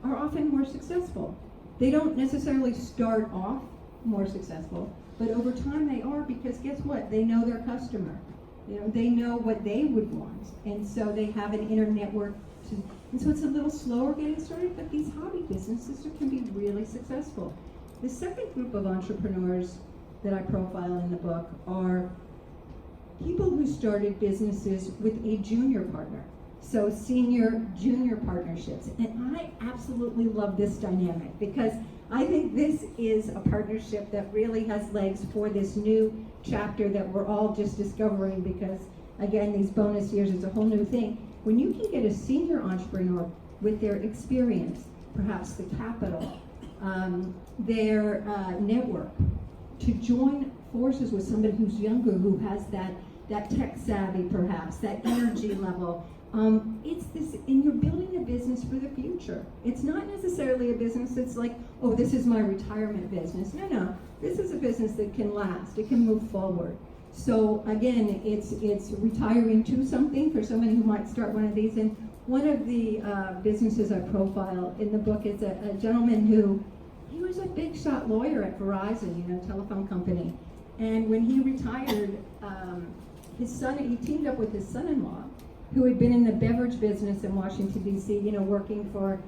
are often more successful. They don't necessarily start off more successful, but over time they are, because guess what? They know their customer. You know, they know what they would want, and so they have an inner network. And so it's a little slower getting started, but these hobby businesses can be really successful. The second group of entrepreneurs that I profile in the book are people who started businesses with a junior partner. So senior junior partnerships. And I absolutely love this dynamic, because I think this is a partnership that really has legs for this new chapter that we're all just discovering, because again, these bonus years is a whole new thing. When you can get a senior entrepreneur with their experience, perhaps the capital, their network, to join forces with somebody who's younger, who has that tech savvy, perhaps, that energy level. It's this, and you're building a business for the future. It's not necessarily a business that's like, oh, this is my retirement business. No, this is a business that can last. It can move forward. So again, it's retiring to something for somebody who might start one of these. And one of the businesses I profile in the book is a gentleman who, he was a big shot lawyer at Verizon, telephone company. And when he retired, his son, he teamed up with his son-in-law, who had been in the beverage business in Washington, D.C., working for,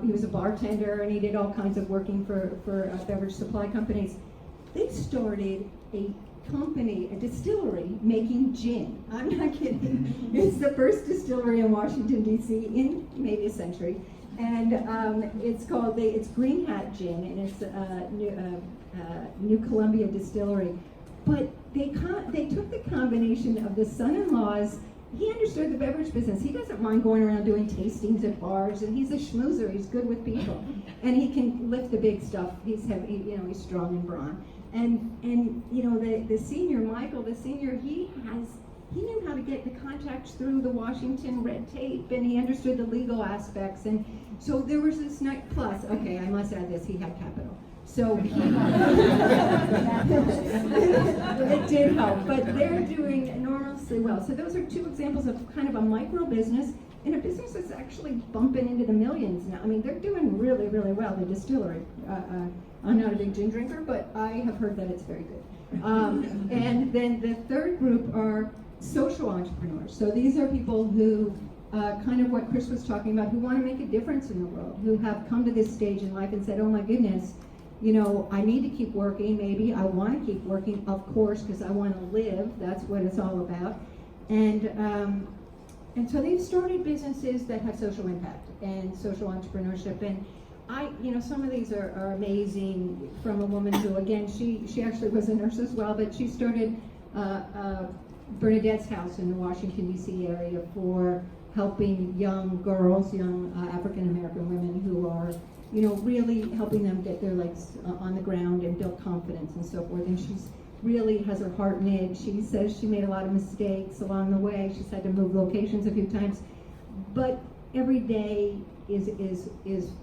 he was a bartender, and he did all kinds of working for beverage supply companies. They started a company, a distillery, making gin. I'm not kidding. It's the first distillery in Washington, D.C. in maybe a century. And it's Green Hat Gin, and it's New Columbia Distillery. But they took the combination of the son-in-law's, he understood the beverage business. He doesn't mind going around doing tastings at bars, and he's a schmoozer. He's good with people, and he can lift the big stuff. He's heavy, he's strong and brawn. And the senior, Michael, the senior, he knew how to get the contacts through the Washington red tape, and he understood the legal aspects. And so there was this night, plus, okay, I must add this, he had capital. So it did help, but they're doing enormously well. So those are two examples of kind of a micro business, and a business that's actually bumping into the millions now. I mean, they're doing really, really well, the distillery. I'm not a big gin drinker, but I have heard that it's very good. And then the third group are social entrepreneurs. So these are people who, kind of what Chris was talking about, who want to make a difference in the world, who have come to this stage in life and said, oh my goodness, I need to keep working, maybe I want to keep working, of course, because I want to live. That's what it's all about. And so they've started businesses that have social impact and social entrepreneurship. And some of these are amazing, from a woman who, again, she actually was a nurse as well, but she started Bernadette's House in the Washington, D.C. area for helping young girls, young African-American women who are really helping them get their legs on the ground and build confidence and so forth. And she's really has her heart in it. She says she made a lot of mistakes along the way. She's had to move locations a few times, but every day is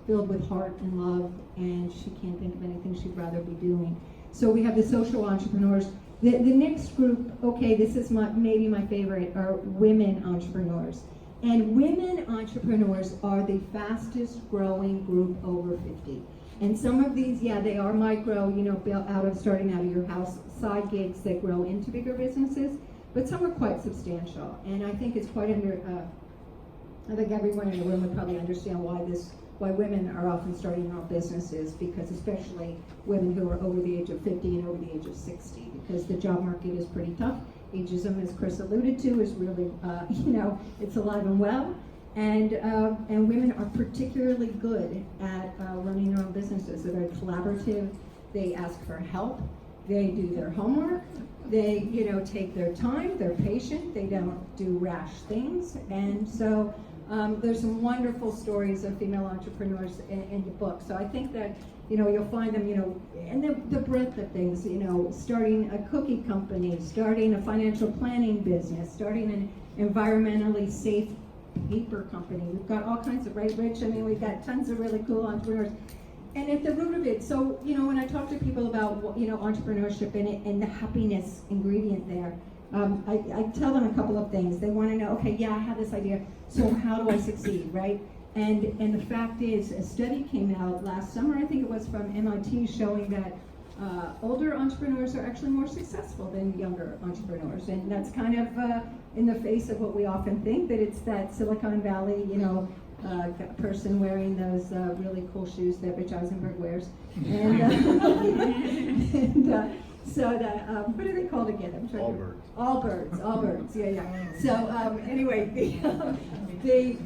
filled with heart and love, and she can't think of anything she'd rather be doing. So we have the social entrepreneurs. The next group, okay, this is maybe my favorite, are women entrepreneurs. And women entrepreneurs are the fastest growing group over 50. And some of these, they are micro, starting out of your house, side gigs that grow into bigger businesses, but some are quite substantial. And I think it's quite I think everyone in the room would probably understand why women are often starting their own businesses, because especially women who are over the age of 50 and over the age of 60, because the job market is pretty tough. Ageism, as Chris alluded to, is really, it's alive and well. And women are particularly good at running their own businesses. They're very collaborative. They ask for help. They do their homework. They, take their time. They're patient. They don't do rash things. And so there's some wonderful stories of female entrepreneurs in the book. So I think that, you'll find them, and the breadth of things, starting a cookie company, starting a financial planning business, starting an environmentally safe paper company. We've got all kinds of, right, Rich? I mean, we've got tons of really cool entrepreneurs. And at the root of it, so, when I talk to people about, entrepreneurship and the happiness ingredient there, I tell them a couple of things. They want to know, okay, yeah, I have this idea, so how do I succeed, right? And the fact is, a study came out last summer, I think it was from MIT, showing that older entrepreneurs are actually more successful than younger entrepreneurs. And that's kind of in the face of what we often think, that it's that Silicon Valley, person wearing those really cool shoes that Rich Eisenberg wears. And, so that, what are they called again? I'm trying to. All birds, yeah. So anyway, they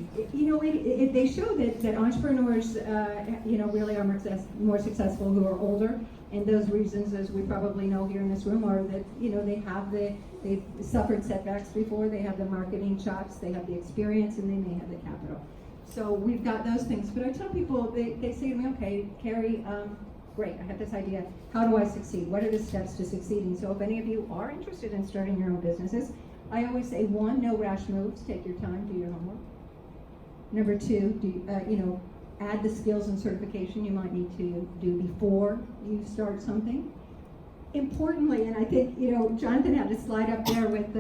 show that entrepreneurs, really are more successful who are older. And those reasons, as we probably know here in this room, are that, they've suffered setbacks before, they have the marketing chops, they have the experience, and they may have the capital. So we've got those things. But I tell people, they say to me, okay, Kerry, great, I have this idea. How do I succeed? What are the steps to succeeding? So if any of you are interested in starting your own businesses, I always say, 1, no rash moves. Take your time, do your homework. Number 2, add the skills and certification you might need to do before you start something. Importantly, and I think, Jonathan had a slide up there with,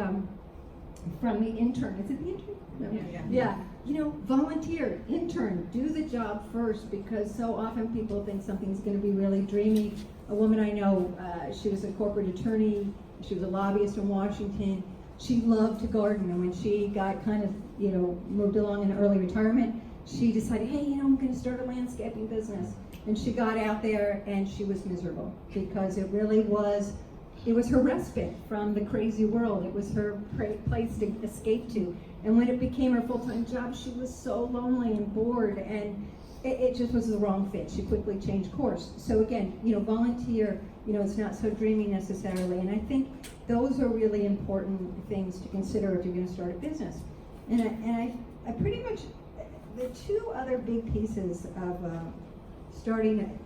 from the intern. Is it the intern? No. Yeah. Volunteer, intern, do the job first, because so often people think something's going to be really dreamy. A woman I know, she was a corporate attorney, she was a lobbyist in Washington. She loved to garden, and when she got kind of, moved along in early retirement, she decided, hey, I'm going to start a landscaping business. And she got out there, and she was miserable, because it really was, it was her respite from the crazy world. It was her place to escape to. And when it became her full-time job, she was so lonely and bored, and it just was the wrong fit. She quickly changed course. So again, volunteer, it's not so dreamy necessarily. And I think those are really important things to consider if you're going to start a business. And I pretty much, the 2 other big pieces of starting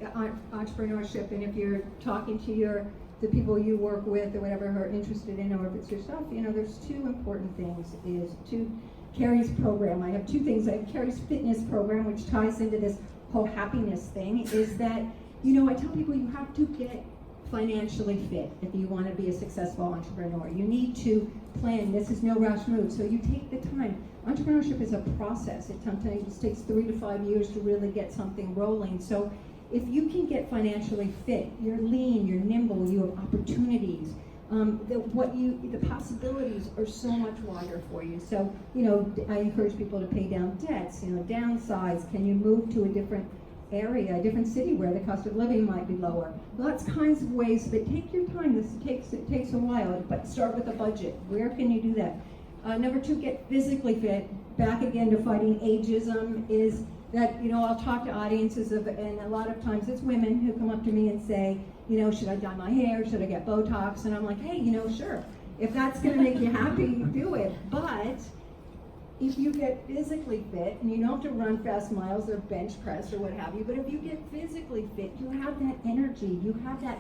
entrepreneurship, and if you're talking to the people you work with or whatever who are interested in, or if it's yourself, there's 2 important things. Is to Kerry's program. I have 2 things. I have Kerry's fitness program, which ties into this whole happiness thing, is that, I tell people you have to get financially fit if you want to be a successful entrepreneur. You need to plan. This is no rush move. So you take the time. Entrepreneurship is a process. It sometimes takes 3 to 5 years to really get something rolling. So if you can get financially fit, you're lean, you're nimble, you have opportunities. The possibilities are so much wider for you. So, I encourage people to pay down debts, downsize. Can you move to a different area, a different city where the cost of living might be lower? Lots kinds of ways, but take your time. It takes a while, but start with a budget. Where can you do that? Number 2, get physically fit. Back again to fighting ageism is that, I'll talk to audiences and a lot of times it's women who come up to me and say, should I dye my hair? Should I get Botox? And I'm like, hey, sure. If that's going to make you happy, do it. But if you get physically fit, and you don't have to run fast miles or bench press or what have you, but if you get physically fit, you have that energy, you have that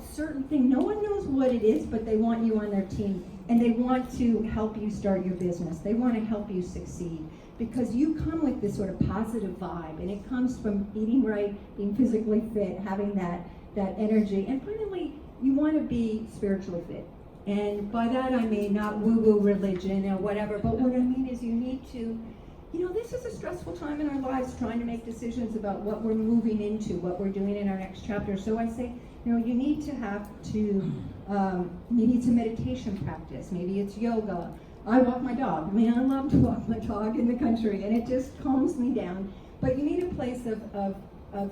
certain thing. No one knows what it is, but they want you on their team, and they want to help you start your business. They want to help you succeed, because you come with this sort of positive vibe, and it comes from eating right, being physically fit, having that energy. And finally, you want to be spiritually fit. And by that I mean not woo-woo religion or whatever, but what I mean is you need to, this is a stressful time in our lives, trying to make decisions about what we're moving into, what we're doing in our next chapter. So I say, you need some meditation practice. Maybe it's yoga. I walk my dog. I love to walk my dog in the country, and it just calms me down. But you need a place of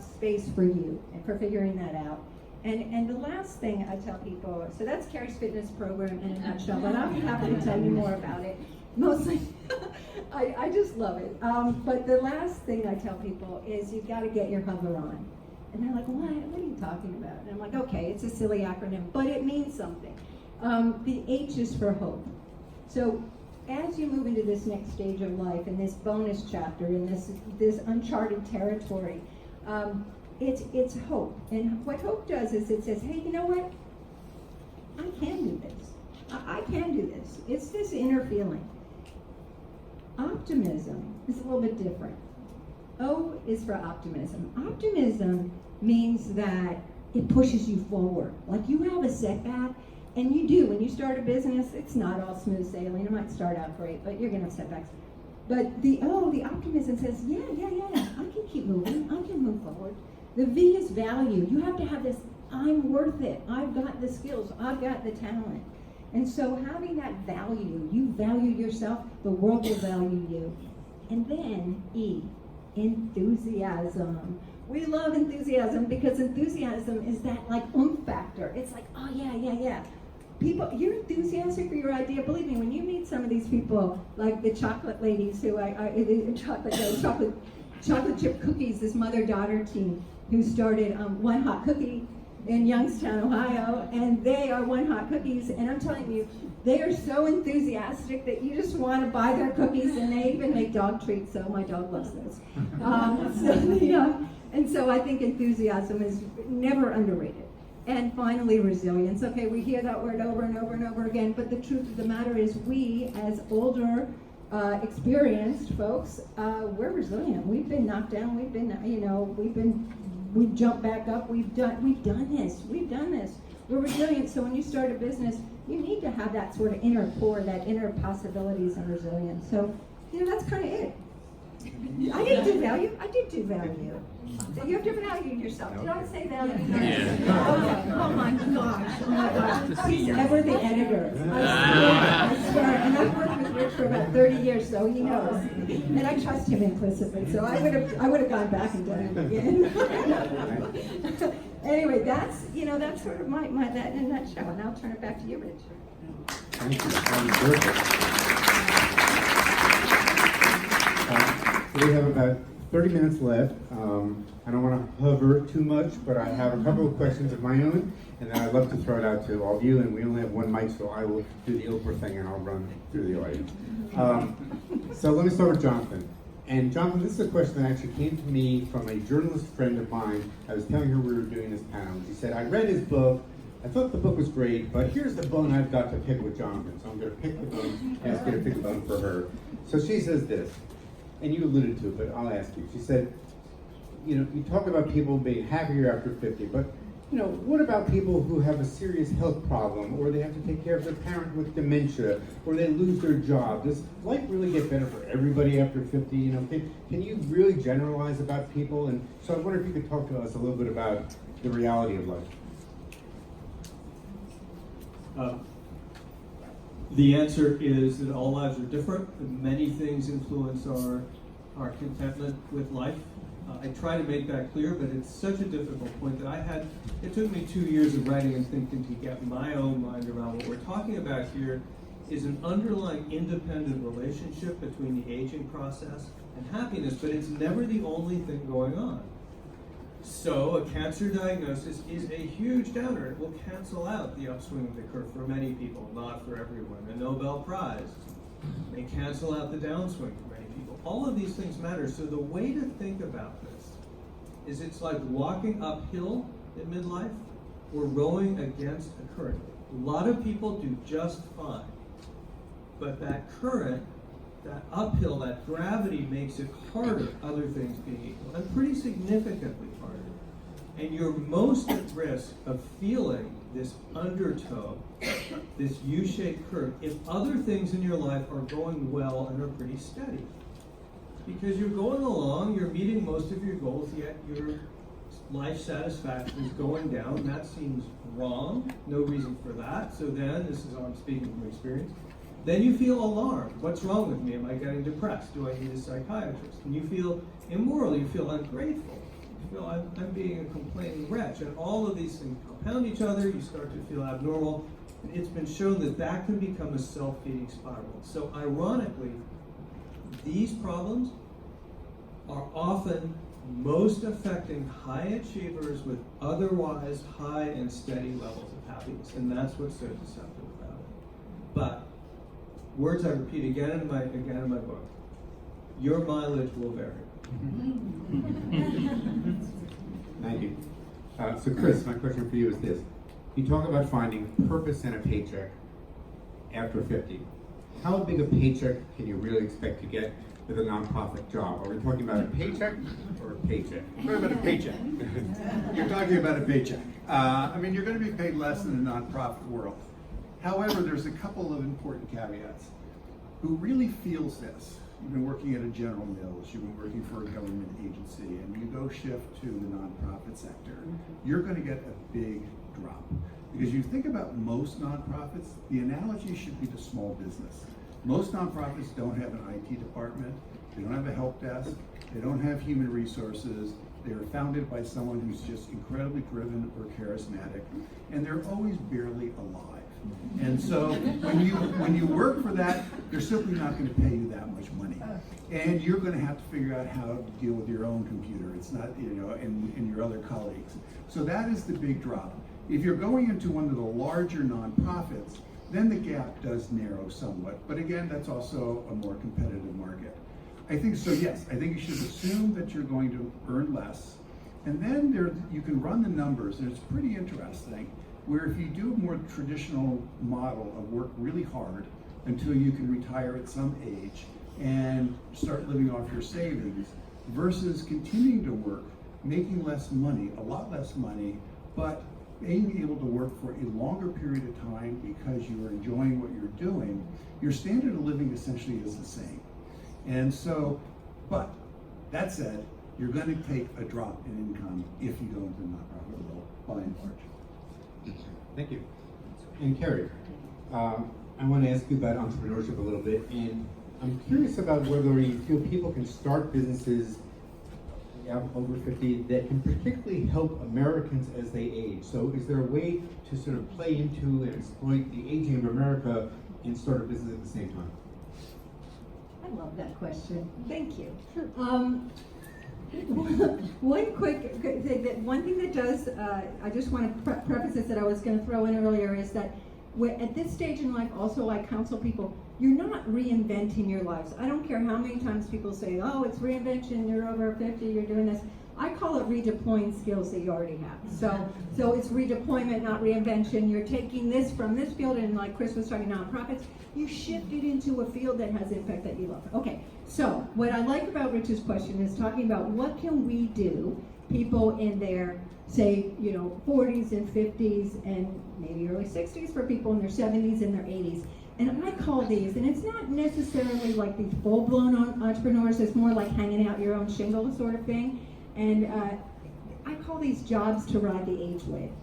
space for you and for figuring that out. And the last thing I tell people, so that's Kerry's fitness program in a nutshell, but I'll be happy to tell you more about it. Mostly, I just love it. But the last thing I tell people is you've got to get your hover on. And they're like, what are you talking about? And I'm like, okay, it's a silly acronym, but it means something. The H is for hope. So as you move into this next stage of life, in this bonus chapter, in this uncharted territory, it's hope. And what hope does is it says, hey, you know what? I can do this. I can do this. It's this inner feeling. Optimism is a little bit different. O is for optimism. Optimism means that it pushes you forward. Like you have a setback, And you do, when you start a business, it's not all smooth sailing. It might start out great, but you're gonna have setbacks. But the optimism says, yeah, I can keep moving, I can move forward. The V is value. You have to have this, I'm worth it, I've got the skills, I've got the talent. And so having that value, you value yourself, the world will value you. And then E, enthusiasm. We love enthusiasm because enthusiasm is that like oomph factor. It's like, oh yeah. People, you're enthusiastic for your idea. Believe me, when you meet some of these people, like the chocolate ladies who chocolate chip cookies, this mother-daughter team who started One Hot Cookie in Youngstown, Ohio, and they are One Hot Cookies, and I'm telling you, they are so enthusiastic that you just want to buy their cookies, and they even make dog treats, so my dog loves those. And so I think enthusiasm is never underrated. And finally, resilience. Okay, we hear that word over and over and over again, but the truth of the matter is we, as older, experienced folks, we're resilient. We've been knocked down, we've jumped back up, we've done this. We're resilient, so when you start a business, you need to have that sort of inner core, that inner possibilities and resilience. So, that's kind of it. I did do value. So you have to value yourself. Did I say value? Yeah. Okay. Oh my gosh. He's ever the editor. I swear. And I've worked with Rich for about 30 years, so he knows. And I trust him implicitly, so I would have gone back and done it again. Anyway, that's sort of my that in a nutshell. And I'll turn it back to you, Rich. Thank you. That was perfect. So we have about 30 minutes left. I don't want to hover too much, but I have a couple of questions of my own, and then I'd love to throw it out to all of you, and we only have one mic, so I will do the Oprah thing, and I'll run through the audience. So let me start with Jonathan. And Jonathan, this is a question that actually came to me from a journalist friend of mine. I was telling her we were doing this panel, and she said, I read his book, I thought the book was great, but here's the bone I've got to pick with Jonathan. So I'm going to pick the bone, ask you to pick the bone for her. So she says this, and you alluded to it, but I'll ask you. She said, you talk about people being happier after 50, but what about people who have a serious health problem, or they have to take care of their parent with dementia, or they lose their job? Does life really get better for everybody after 50? Can you really generalize about people? And so I wonder if you could talk to us a little bit about the reality of life. The answer is that all lives are different. Many things influence our contentment with life. I try to make that clear, but it's such a difficult point that it took me 2 years of writing and thinking to get my own mind around what we're talking about here is an underlying independent relationship between the aging process and happiness, but it's never the only thing going on. So a cancer diagnosis is a huge downer. It will cancel out the upswing of the curve for many people, not for everyone. A Nobel Prize may cancel out the downswing for many people. All of these things matter. So the way to think about this is it's like walking uphill in midlife or rowing against a current. A lot of people do just fine. But that current, that uphill, that gravity makes it harder, other things being equal, and pretty significantly harder. And you're most at risk of feeling this undertow, this U-shaped curve, if other things in your life are going well and are pretty steady. Because you're going along, you're meeting most of your goals, yet your life satisfaction is going down. That seems wrong, no reason for that. So then, this is how I'm speaking from experience, then you feel alarmed. What's wrong with me? Am I getting depressed? Do I need a psychiatrist? And you feel immoral, you feel ungrateful. You feel I'm being a complaining wretch. And all of these things compound each other, you start to feel abnormal. And it's been shown that that can become a self-feeding spiral. So ironically, these problems are often most affecting high achievers with otherwise high and steady levels of happiness. And that's what's so deceptive about it. But words I repeat again in my book. Your mileage will vary. Thank you. So Chris, my question for you is this. You talk about finding purpose in a paycheck after 50. How big a paycheck can you really expect to get with a nonprofit job? Are we talking about a paycheck or a paycheck? We're talking about a paycheck. You're talking about a paycheck. You're going to be paid less in the nonprofit world. However, there's a couple of important caveats. Who really feels this? You've been working at a General Mills, you've been working for a government agency, and you go shift to the nonprofit sector, you're going to get a big drop. Because you think about most nonprofits, the analogy should be to small business. Most nonprofits don't have an IT department, they don't have a help desk, they don't have human resources, they are founded by someone who's just incredibly driven or charismatic, and they're always barely alive. And so when you work for that, they're simply not going to pay you that much money. And you're going to have to figure out how to deal with your own computer. It's not, and your other colleagues. So that is the big drop. If you're going into one of the larger nonprofits, then the gap does narrow somewhat. But again, that's also a more competitive market. I think so, yes, I think you should assume that you're going to earn less. And then you can run the numbers, and it's pretty interesting, where if you do a more traditional model of work really hard until you can retire at some age and start living off your savings, versus continuing to work, making less money, a lot less money, but being able to work for a longer period of time because you are enjoying what you're doing, your standard of living essentially is the same. And so, but that said, you're going to take a drop in income if you go into the nonprofit world, by and large. Thank you. And Kerry, I want to ask you about entrepreneurship a little bit, and I'm curious about whether you feel people can start businesses over 50 that can particularly help Americans as they age. So is there a way to sort of play into and exploit the aging of America and start a business at the same time? I love that question. Thank you. One quick thing, one thing that does, I just want to preface this that I was going to throw in earlier, is that at this stage in life, also I counsel people, you're not reinventing your lives. I don't care how many times people say, oh, it's reinvention, you're over 50, you're doing this. I call it redeploying skills that you already have. So it's redeployment, not reinvention. You're taking this from this field, and like Chris was talking nonprofits, you shift it into a field that has impact that you love. Okay, so what I like about Rich's question is talking about what can we do, people in their, say, 40s and 50s and maybe early 60s for people in their 70s and their 80s. And I call these, and it's not necessarily like these full-blown entrepreneurs, it's more like hanging out your own shingle sort of thing. And I call these jobs to ride the age wave.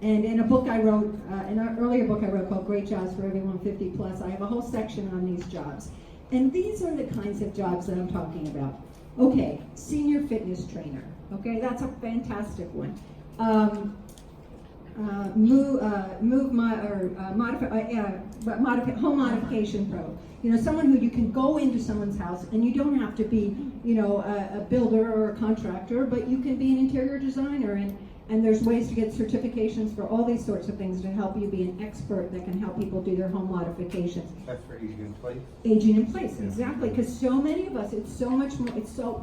And in a book I wrote, in an earlier book I wrote called Great Jobs for Everyone 50 Plus, I have a whole section on these jobs. And these are the kinds of jobs that I'm talking about. Okay, senior fitness trainer. Okay, that's a fantastic one. Home modification pro. Someone who you can go into someone's house and you don't have to be, a builder or a contractor, but you can be an interior designer, and there's ways to get certifications for all these sorts of things to help you be an expert that can help people do their home modifications. That's for aging in place? Aging in place, Yeah. exactly, because so many of us, it's so much more,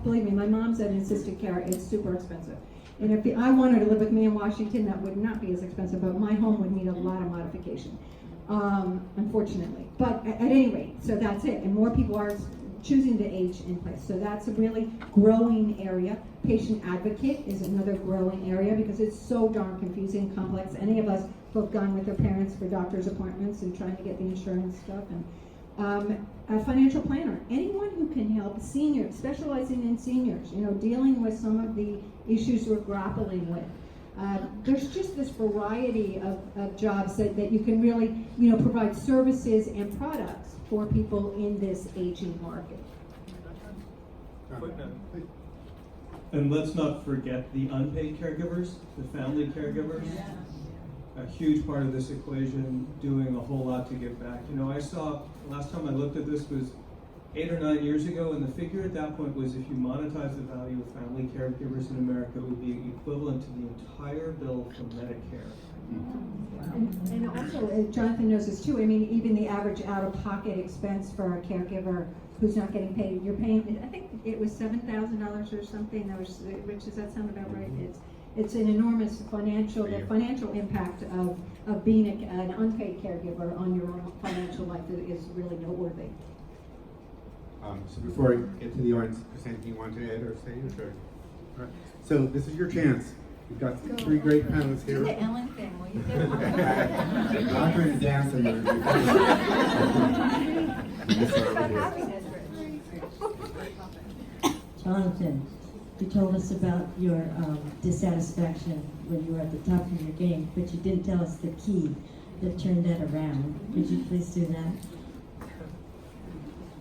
believe me, my mom's at assisted care, it's super expensive. And if I wanted to live with me in Washington, that would not be as expensive, but my home would need a lot of modification, unfortunately. But at any rate, so that's it. And more people are choosing to age in place. So that's a really growing area. Patient advocate is another growing area because it's so darn confusing and complex. Any of us who have gone with their parents for doctor's appointments and trying to get the insurance stuff. And a financial planner, anyone who can help seniors, specializing in seniors, dealing with some of the issues we're grappling with. There's just this variety of jobs that you can really, provide services and products for people in this aging market. And let's not forget the unpaid caregivers, the family caregivers. A huge part of this equation, doing a whole lot to give back. I saw, last time I looked at this was 8 or 9 years ago, and the figure at that point was if you monetize the value of family caregivers in America, it would be equivalent to the entire bill for Medicare. And also, Jonathan knows this too, even the average out-of-pocket expense for a caregiver who's not getting paid, you're paying, I think it was $7,000 or something. Rich, does that sound about right? It's an enormous financial impact of being an unpaid caregiver on your own financial life is really noteworthy. So before I get to the audience, is anything you want to add or say? Sure. All right. So this is your chance. We've got three great panelists Do here. the Ellen thing, will you? I'll turn it down so you're. Jonathan, you told us about your dissatisfaction when you were at the top of your game, but you didn't tell us the key that turned that around. Could you please do that?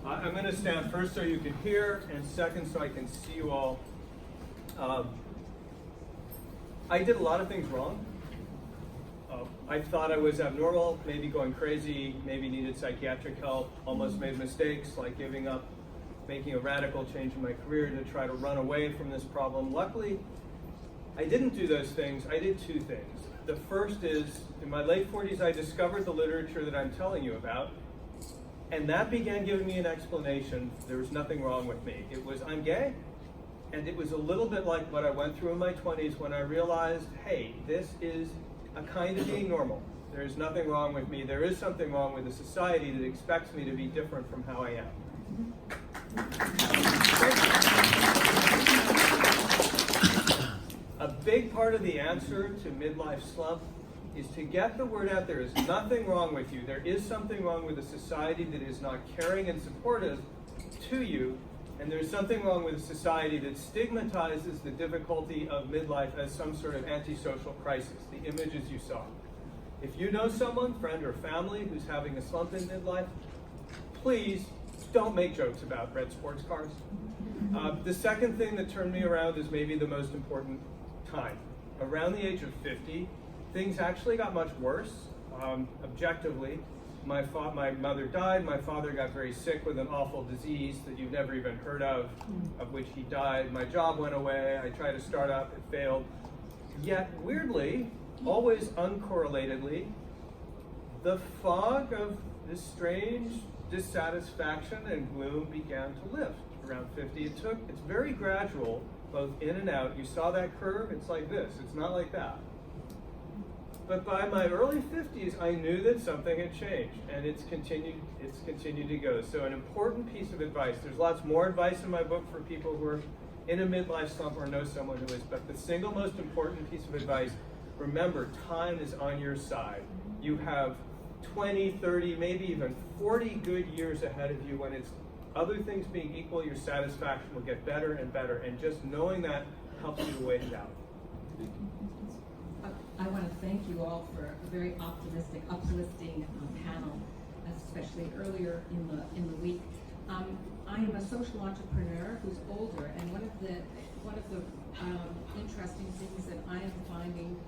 I'm going to stand first so you can hear, and second so I can see you all. I did a lot of things wrong. I thought I was abnormal, maybe going crazy, maybe needed psychiatric help, almost made mistakes like giving up, making a radical change in my career to try to run away from this problem. Luckily, I didn't do those things. I did two things. The first is, in my late 40s, I discovered the literature that I'm telling you about, and that began giving me an explanation. There was nothing wrong with me. It was, I'm gay, and it was a little bit like what I went through in my 20s when I realized, hey, this is a kind of being normal. There is nothing wrong with me. There is something wrong with a society that expects me to be different from how I am. A big part of the answer to midlife slump is to get the word out. There is nothing wrong with you. There is something wrong with a society that is not caring and supportive to you, and there's something wrong with a society that stigmatizes the difficulty of midlife as some sort of antisocial crisis, the images you saw. If you know someone, friend or family, who's having a slump in midlife, please don't make jokes about red sports cars. The second thing that turned me around is maybe the most important time. Around the age of 50, things actually got much worse, objectively. My mother died, my father got very sick with an awful disease that you've never even heard of which he died. My job went away, I tried to start up, it failed. Yet, weirdly, always uncorrelatedly, the fog of this strange dissatisfaction and gloom began to lift around 50. It's very gradual, both in and out. You saw that curve, it's like this, it's not like that. But by my early 50s, I knew that something had changed, and it's continued to go. So an important piece of advice, there's lots more advice in my book for people who are in a midlife slump or know someone who is, but the single most important piece of advice, remember, time is on your side. You have 20, 30, maybe even 40 good years ahead of you when it's other things being equal, your satisfaction will get better and better, and just knowing that helps you to wait it out. I want to thank you all for a very optimistic, uplifting panel, especially earlier in the week. I am a social entrepreneur who's older, and one of the interesting things that I am finding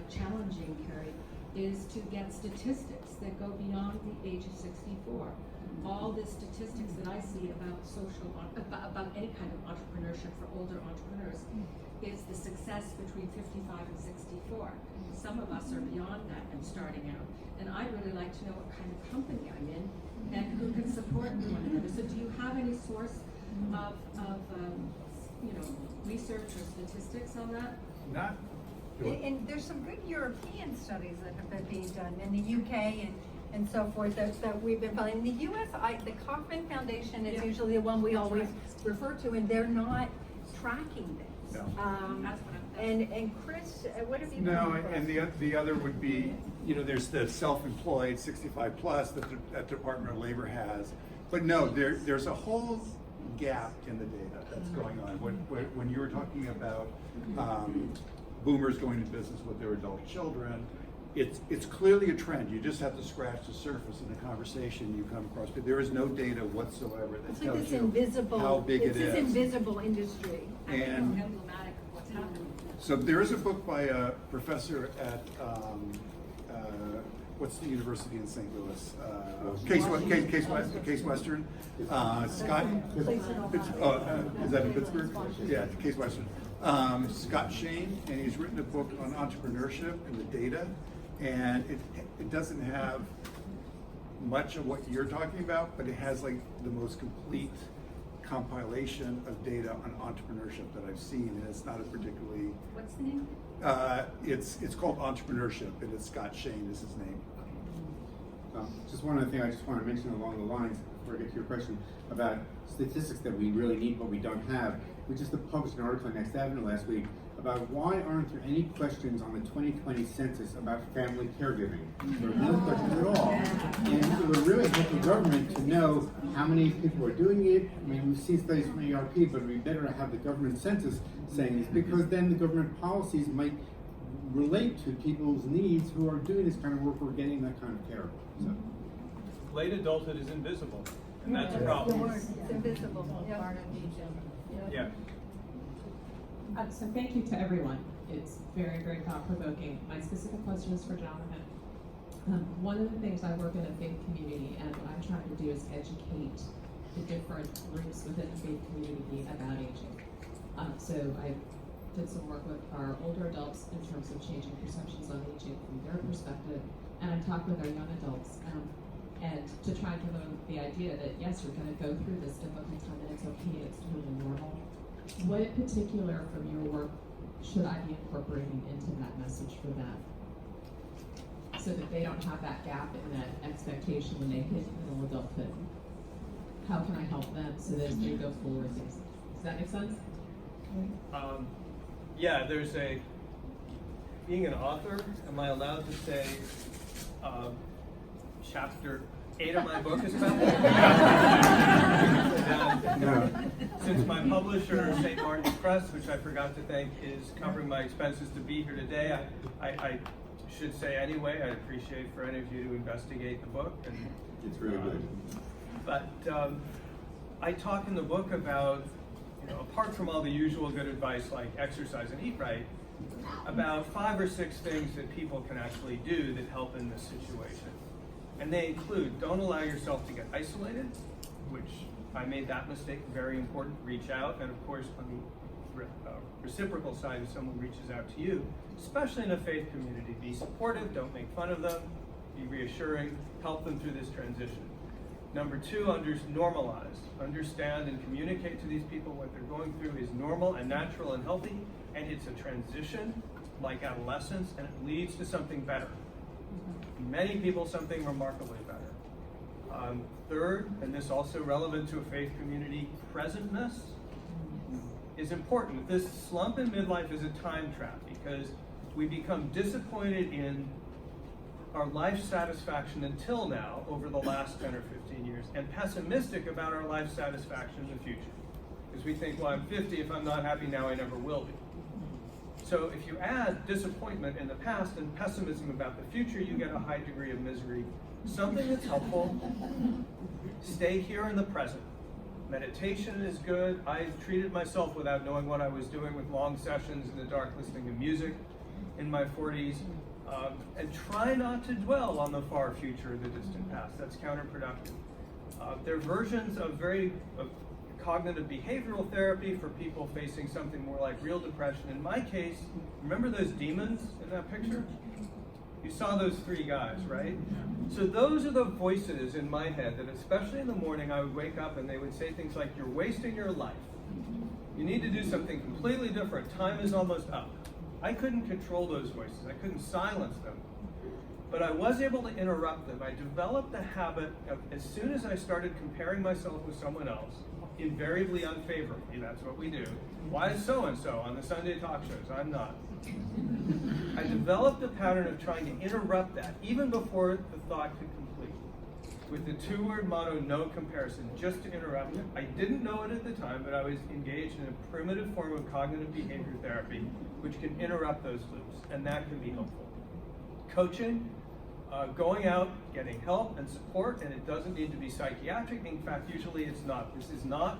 challenging, Kerry, is to get statistics that go beyond the age of 64. All the statistics that I see about about any kind of entrepreneurship for older entrepreneurs is the success between 55 and 64. Some of us are beyond that and starting out. And I'd really like to know what kind of company I'm in and who can support one another. So do you have any source of research or statistics on that? Not. And there's some good European studies that have been being done in the UK and so forth that we've been following. In the US, the Cochrane Foundation is usually the one we always refer to, and they're not tracking this. No. And Chris, what have you No, done? and the other would be, there's the self-employed 65 plus that Department of Labor has. But no, there's a whole gap in the data that's going on. When you were talking about boomers going to business with their adult children, it's clearly a trend. You just have to scratch the surface in the conversation you come across. But there is no data whatsoever that It's like tells this you invisible, how big it it's this is. invisible industry. And Emblematic of what's happening. so there is a book by a professor at what's the university in St. Louis? Case Western. Scott. Is that in Pittsburgh? Yeah, Case Western. Scott Shane, and he's written a book on entrepreneurship and the data, and it doesn't have much of what you're talking about, but it has like the most complete compilation of data on entrepreneurship that I've seen, and it's not a particularly. What's the name? It's called Entrepreneurship, and it's Scott Shane is his name. Just one other thing I just want to mention along the lines, before I get to your question, about statistics that we really need but we don't have. We just published an article in Next Avenue last week about why aren't there any questions on the 2020 census about family caregiving. There are no questions at all. And it would really help the government to know how many people are doing it. I mean, we've seen studies from ERP, but it would be better to have the government census saying this, because then the government policies might relate to people's needs who are doing this kind of work or getting that kind of care. So. Late adulthood is invisible, and that's a problem. It's invisible. Yeah. Yeah. So thank you to everyone. It's very, very thought-provoking. My specific question is for Jonathan. One of the things, I work in a faith community, and what I'm trying to do is educate the different groups within the faith community about aging. So I did some work with our older adults in terms of changing perceptions on aging from their perspective, and I talked with our young adults, and to try and give them the idea that yes, you're going to go through this difficult time, and it's okay, it's totally normal. What in particular from your work should I be incorporating into that message for them, so that they don't have that gap in that expectation when they hit middle adulthood? How can I help them so that as they go forward? Does that make sense? Yeah, there's being an author, am I allowed to say chapter 8 of my book is about that? Since my publisher, St. Martin's Press, which I forgot to thank, is covering my expenses to be here today, I should say anyway, I'd appreciate for any of you to investigate the book. And, it's really good. But I talk in the book about, apart from all the usual good advice like exercise and eat right, about 5 or 6 things that people can actually do that help in this situation. And they include, don't allow yourself to get isolated, which I made that mistake, very important, reach out. And of course, on the reciprocal side, if someone reaches out to you, especially in a faith community, be supportive, don't make fun of them, be reassuring, help them through this transition. Number 2, normalize. Understand and communicate to these people what they're going through is normal and natural and healthy, and it's a transition like adolescence, and it leads to something better. Many people, something remarkably better. 3rd, and this also relevant to a faith community, presentness is important. This slump in midlife is a time trap because we become disappointed in our life satisfaction until now over the last 10 or 15 years, and pessimistic about our life satisfaction in the future. Because we think, well, I'm 50, if I'm not happy now, I never will be. So if you add disappointment in the past and pessimism about the future, you get a high degree of misery. Something that's helpful, stay here in the present. Meditation is good. I treated myself without knowing what I was doing with long sessions in the dark listening to music in my 40s. And try not to dwell on the far future or the distant past. That's counterproductive. There are versions of cognitive behavioral therapy for people facing something more like real depression. In my case, remember those demons in that picture? You saw those 3 guys, right? So those are the voices in my head that, especially in the morning, I would wake up and they would say things like, you're wasting your life. You need to do something completely different. Time is almost up. I couldn't control those voices. I couldn't silence them. But I was able to interrupt them. I developed the habit of, as soon as I started comparing myself with someone else, invariably unfavorably, that's what we do. Why is so-and-so on the Sunday talk shows? I'm not. I developed a pattern of trying to interrupt that, even before the thought could complete. With the 2-word motto, no comparison, just to interrupt it. I didn't know it at the time, but I was engaged in a primitive form of cognitive behavior therapy, which can interrupt those loops, and that can be helpful. Coaching, going out, getting help and support, and it doesn't need to be psychiatric. In fact, usually it's not. This is not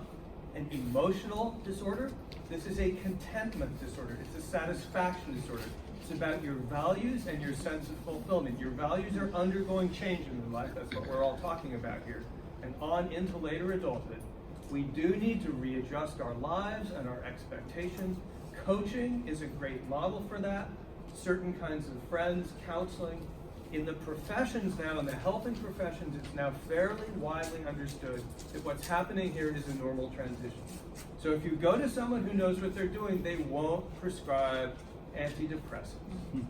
an emotional disorder. This is a contentment disorder. It's a satisfaction disorder. It's about your values and your sense of fulfillment. Your values are undergoing change in your life. That's what we're all talking about here. And on into later adulthood, we do need to readjust our lives and our expectations. Coaching is a great model for that. Certain kinds of friends, counseling. In the professions now, in the helping professions, it's now fairly widely understood that what's happening here is a normal transition. So if you go to someone who knows what they're doing, they won't prescribe antidepressants.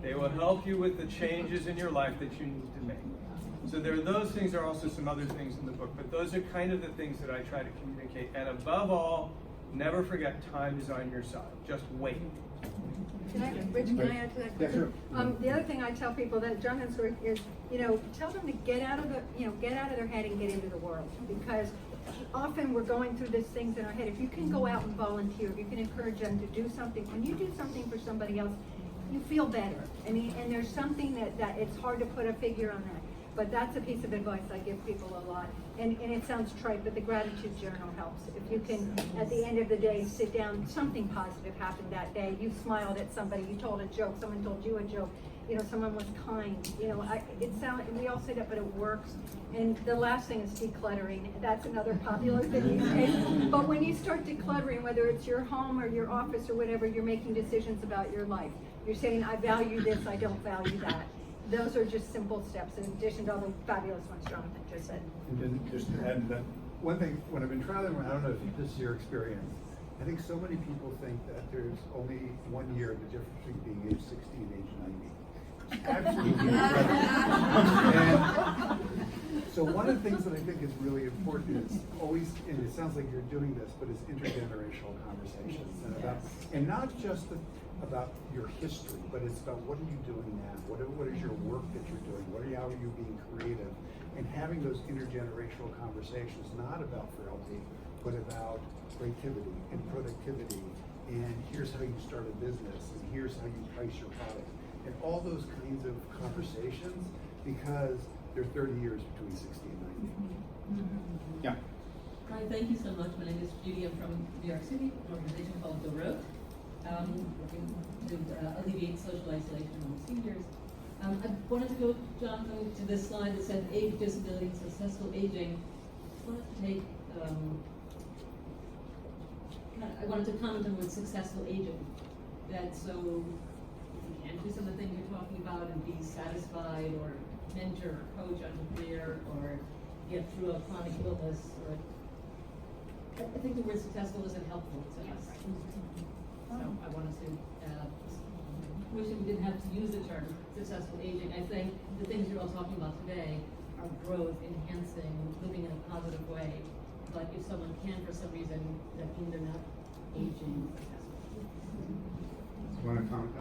They will help you with the changes in your life that you need to make. So there are those things. There are also some other things in the book, but those are kind of the things that I try to communicate. And above all, Never forget, time is on your side. Just wait. Rich, can I add to that? Yes, sir. The other thing I tell people that Jonathan's work is, tell them to get out of their head and get into the world, because often we're going through these things in our head. If you can go out and volunteer, if you can encourage them to do something, when you do something for somebody else, you feel better. I mean, and there's something that it's hard to put a figure on that. But that's a piece of advice I give people a lot. And it sounds trite, but the gratitude journal helps. If you can, at the end of the day, sit down, something positive happened that day. You smiled at somebody, you told a joke, someone told you a joke, someone was kind. We all say that, but it works. And the last thing is decluttering. That's another popular thing these days. But when you start decluttering, whether it's your home or your office or whatever, you're making decisions about your life. You're saying, I value this, I don't value that. Those are just simple steps in addition to all the fabulous ones Jonathan just said. And then just to add to that, one thing, when I've been traveling around, I don't know if this is your experience, I think so many people think that there's only 1 year the difference between being age 60 and age 90. Absolutely incredible. And so one of the things that I think is really important is always, and it sounds like you're doing this, but it's intergenerational conversations. And not just about your history, but it's about what are you doing now? What is your work that you're doing? How are you being creative? And having those intergenerational conversations, not about frailty, but about creativity and productivity. And here's how you start a business, and here's how you price your product. And all those kinds of conversations, because there's 30 years between 60 and 90. Yeah. Hi, thank you so much. My name is Judy. I'm from New York City, an organization called the Rauch, working to alleviate social isolation among seniors. I wanted to go, Jonathan, to this slide that said age, disability, and successful aging. I wanted to comment on what successful aging. That so you can do some of the things you're talking about and be satisfied, or mentor or coach on your career, or get through a chronic illness, or I think the word successful isn't helpful to us. So I wanted to wish that we didn't have to use the term successful aging. I think the things you're all talking about today are growth, enhancing, living in a positive way. But if someone can, for some reason, that means they're not aging successfully. You want to comment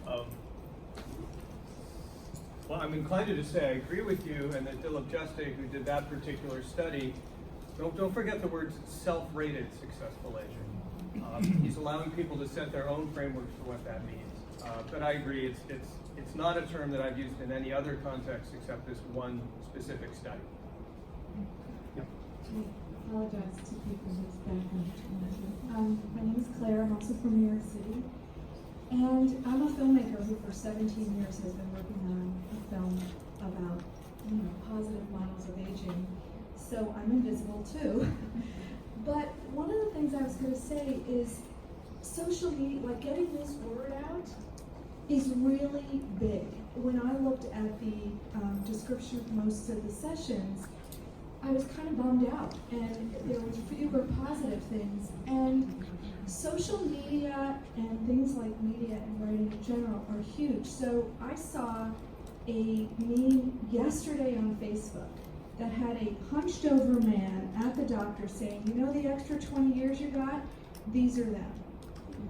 on Well, I'm inclined to say I agree with you, and that Dilip Juste, who did that particular study, don't forget the words self-rated successful aging. He's allowing people to set their own frameworks for what that means. But I agree, it's not a term that I've used in any other context except this one specific study. I apologize to people whose background. My name is Claire. I'm also from New York City. And I'm a filmmaker who for 17 years has been working on a film about, positive models of aging. So I'm invisible too. But one of the things I was going to say is social media, like getting this word out, is really big. When I looked at the description of most of the sessions, I was kind of bummed out, and there were fewer positive things. And social media and things like media and writing in general are huge. So I saw a meme yesterday on Facebook that had a hunched over man at the doctor saying, the extra 20 years you got, these are them.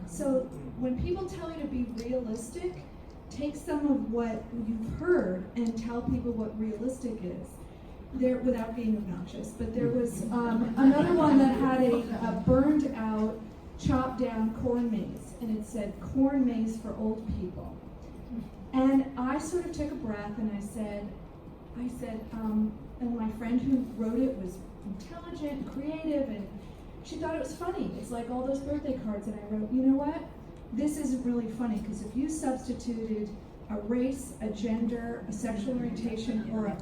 So when people tell you to be realistic, take some of what you've heard and tell people what realistic is. There, without being obnoxious, but there was another one that had a burned out, chopped down corn maze, and it said corn maze for old people. And I sort of took a breath and I said, and my friend who wrote it was intelligent and creative, and she thought it was funny. It's like all those birthday cards, and I wrote, you know what? This isn't really funny, because if you substituted a race, a gender, a sexual orientation, or a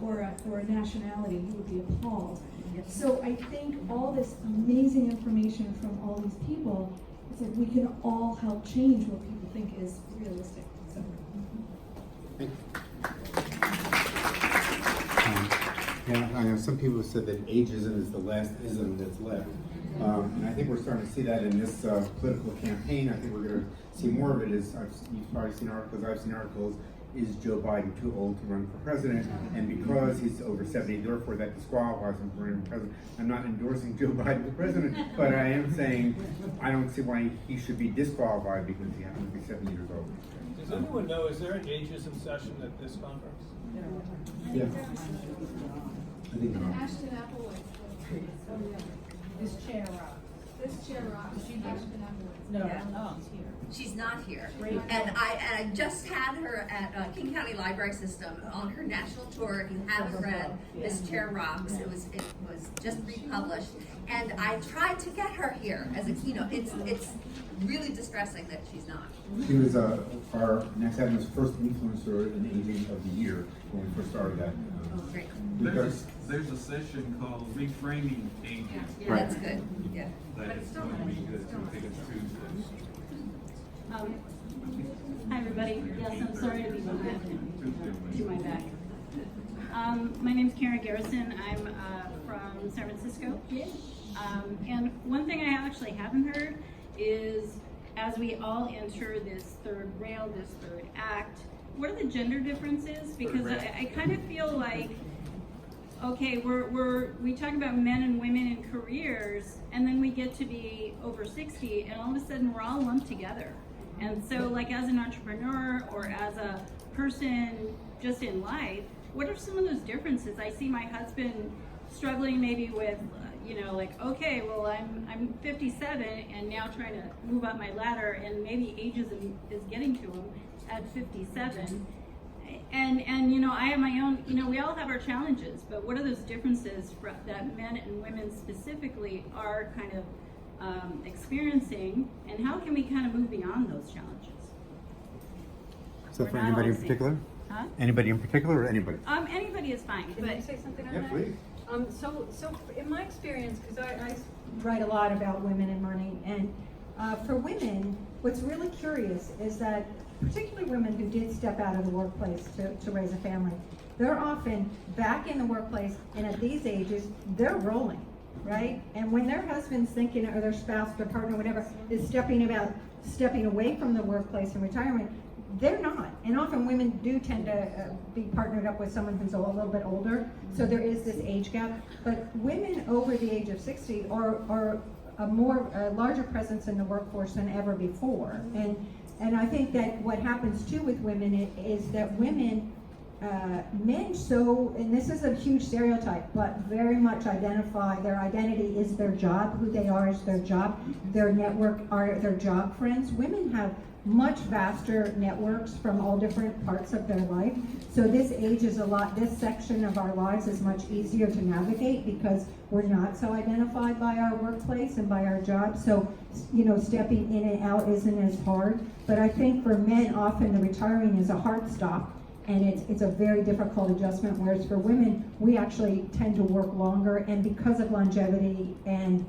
nationality, you would be appalled. So I think all this amazing information from all these people, it's like we can all help change what people think is realistic. So. I know some people said that ageism is the last ism that's left. And I think we're starting to see that in this political campaign. I think we're going to see more of it. You've probably seen articles, I've seen articles, is Joe Biden too old to run for president? And because he's over 70, therefore that disqualifies him from running for president. I'm not endorsing Joe Biden for president, but I am saying I don't see why he should be disqualified because he happens to be 70 years old. Does anyone know, is there an ageism session at this conference? Yeah. I think not. Ashton Applewhite. This chair rock. This chair rock. Ashton Applewhite. No. Yeah. Oh. She's not here. And I just had her at King County Library System on her national tour. If you haven't read This Chair Rocks, it was just republished. And I tried to get her here as a keynote. It's really distressing that she's not. She was our Next Avenue's first influencer in Aging of the Year when we first started that. Great. Because There's a session called Reframing Aging. Yeah, that's good. Yeah. That is going to be good. I think it's Tuesday. Hi everybody. Yes, I'm sorry to be behind to my back. My name's Karen Garrison. I'm from San Francisco. And one thing I actually haven't heard is, as we all enter this third rail, this third act, what are the gender differences? Because I kind of feel like, okay, we talk about men and women in careers, and then we get to be over 60, and all of a sudden we're all lumped together. And so, like, as an entrepreneur or as a person just in life, what are some of those differences? I see my husband struggling maybe with, like, okay, well, I'm 57 and now trying to move up my ladder, and maybe ageism is getting to him at 57. And I have my own, we all have our challenges, but what are those differences that men and women specifically are kind of experiencing, and how can we kind of move beyond those challenges? So We're for not anybody all in the same. particular? Huh? Anybody in particular or anybody? Anybody is fine, Can but I say something on Yeah, that? please. So in my experience, because I write a lot about women and money, and for women, what's really curious is that particularly women who did step out of the workplace to raise a family, they're often back in the workplace, and at these ages, they're rolling, right? And when their husband's thinking, or their spouse, their partner, whatever, is stepping away from the workplace in retirement, they're not. And often women do tend to be partnered up with someone who's a little bit older, so there is this age gap. But women over the age of 60 are a larger presence in the workforce than ever before. And I think that what happens too with women is that women, men and this is a huge stereotype, but very much identify, their identity is their job, who they are is their job, their network are their job friends. Women have much vaster networks from all different parts of their life. So this section of our lives is much easier to navigate because we're not so identified by our workplace and by our job. So, stepping in and out isn't as hard. But I think for men, often the retiring is a hard stop, and it's a very difficult adjustment. Whereas for women, we actually tend to work longer, and because of longevity and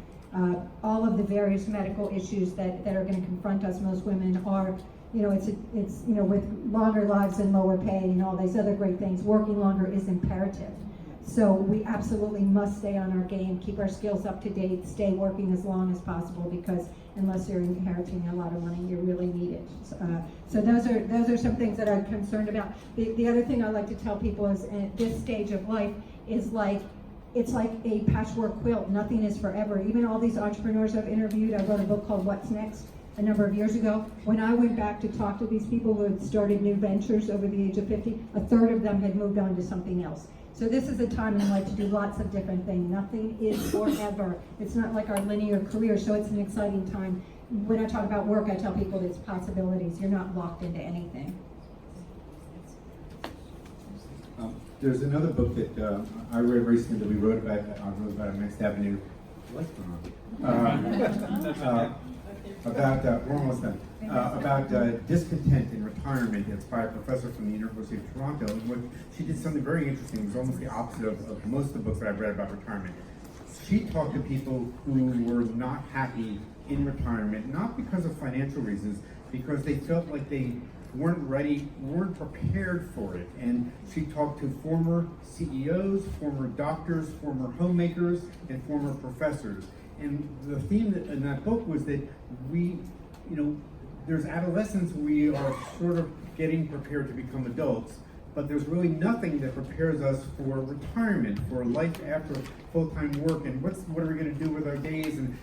all of the various medical issues that are going to confront us, most women are, it's with longer lives and lower pay and all these other great things, working longer is imperative. So we absolutely must stay on our game, keep our skills up to date, stay working as long as possible, because unless you're inheriting a lot of money, you really need it. So those are some things that I'm concerned about. The other thing I like to tell people is at this stage of life is it's like a patchwork quilt. Nothing is forever. Even all these entrepreneurs I've interviewed, I wrote a book called What's Next a number of years ago. When I went back to talk to these people who had started new ventures over the age of 50, a third of them had moved on to something else. So this is a time in life to do lots of different things. Nothing is forever. It's not like our linear career, so it's an exciting time. When I talk about work, I tell people it's possibilities. You're not locked into anything. There's another book that I read recently that we wrote about Next Avenue. What's going on? We're almost done. About discontent in retirement. It's by a professor from the University of Toronto. And she did something very interesting. It was almost the opposite of most of the books that I've read about retirement. She talked to people who were not happy in retirement, not because of financial reasons, because they felt like they weren't ready, weren't prepared for it. And she talked to former CEOs, former doctors, former homemakers, and former professors. And the theme in that book was that there's adolescence, we are sort of getting prepared to become adults, but there's really nothing that prepares us for retirement, for life after full-time work, and what are we going to do with our days, and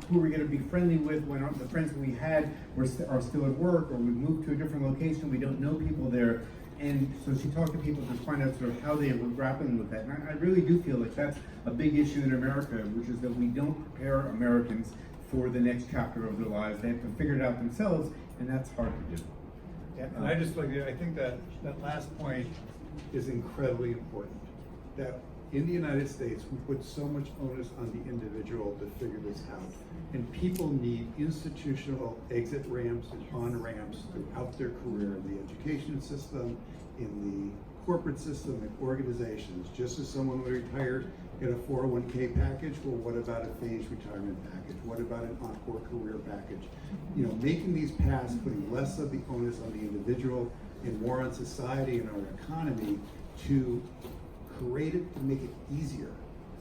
who are we going to be friendly with when the friends we had are still at work, or we moved to a different location, we don't know people there. And so she talked to people to find out sort of how they were grappling with that. And I really do feel like that's a big issue in America, which is that we don't prepare Americans for the next chapter of their lives. They have to figure it out themselves, and that's hard to do. Yeah, and I think that last point is incredibly important. That in the United States, we put so much onus on the individual to figure this out. And people need institutional exit ramps and on-ramps throughout their career in the education system, in the corporate system, and organizations. Just as someone would retire in a 401k package, well, what about a phased retirement package? What about an encore career package? You know, making these paths, putting less of the onus on the individual and more on society and our economy to create it, to make it easier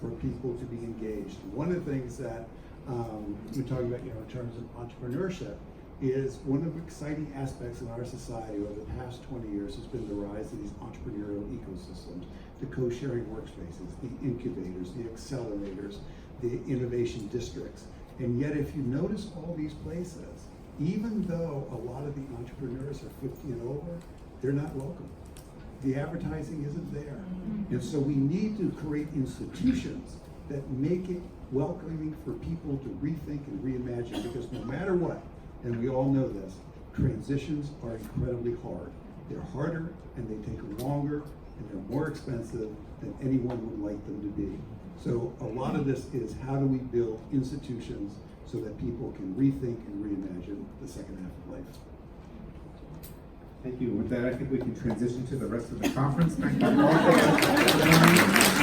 for people to be engaged. One of the things that we're talking about, you know, in terms of entrepreneurship, is one of the exciting aspects in our society over the past 20 years has been the rise of these entrepreneurial ecosystems, the co-sharing workspaces, the incubators, the accelerators, the innovation districts. And yet, if you notice all these places, even though a lot of the entrepreneurs are 50 and over, they're not welcome. The advertising isn't there. And so we need to create institutions that make it welcoming for people to rethink and reimagine, because no matter what, and we all know this, transitions are incredibly hard. They're harder, and they take longer, and they're more expensive than anyone would like them to be. So a lot of this is, how do we build institutions so that people can rethink and reimagine the second half of life? Thank you. With that, I think we can transition to the rest of the conference. Thank you all.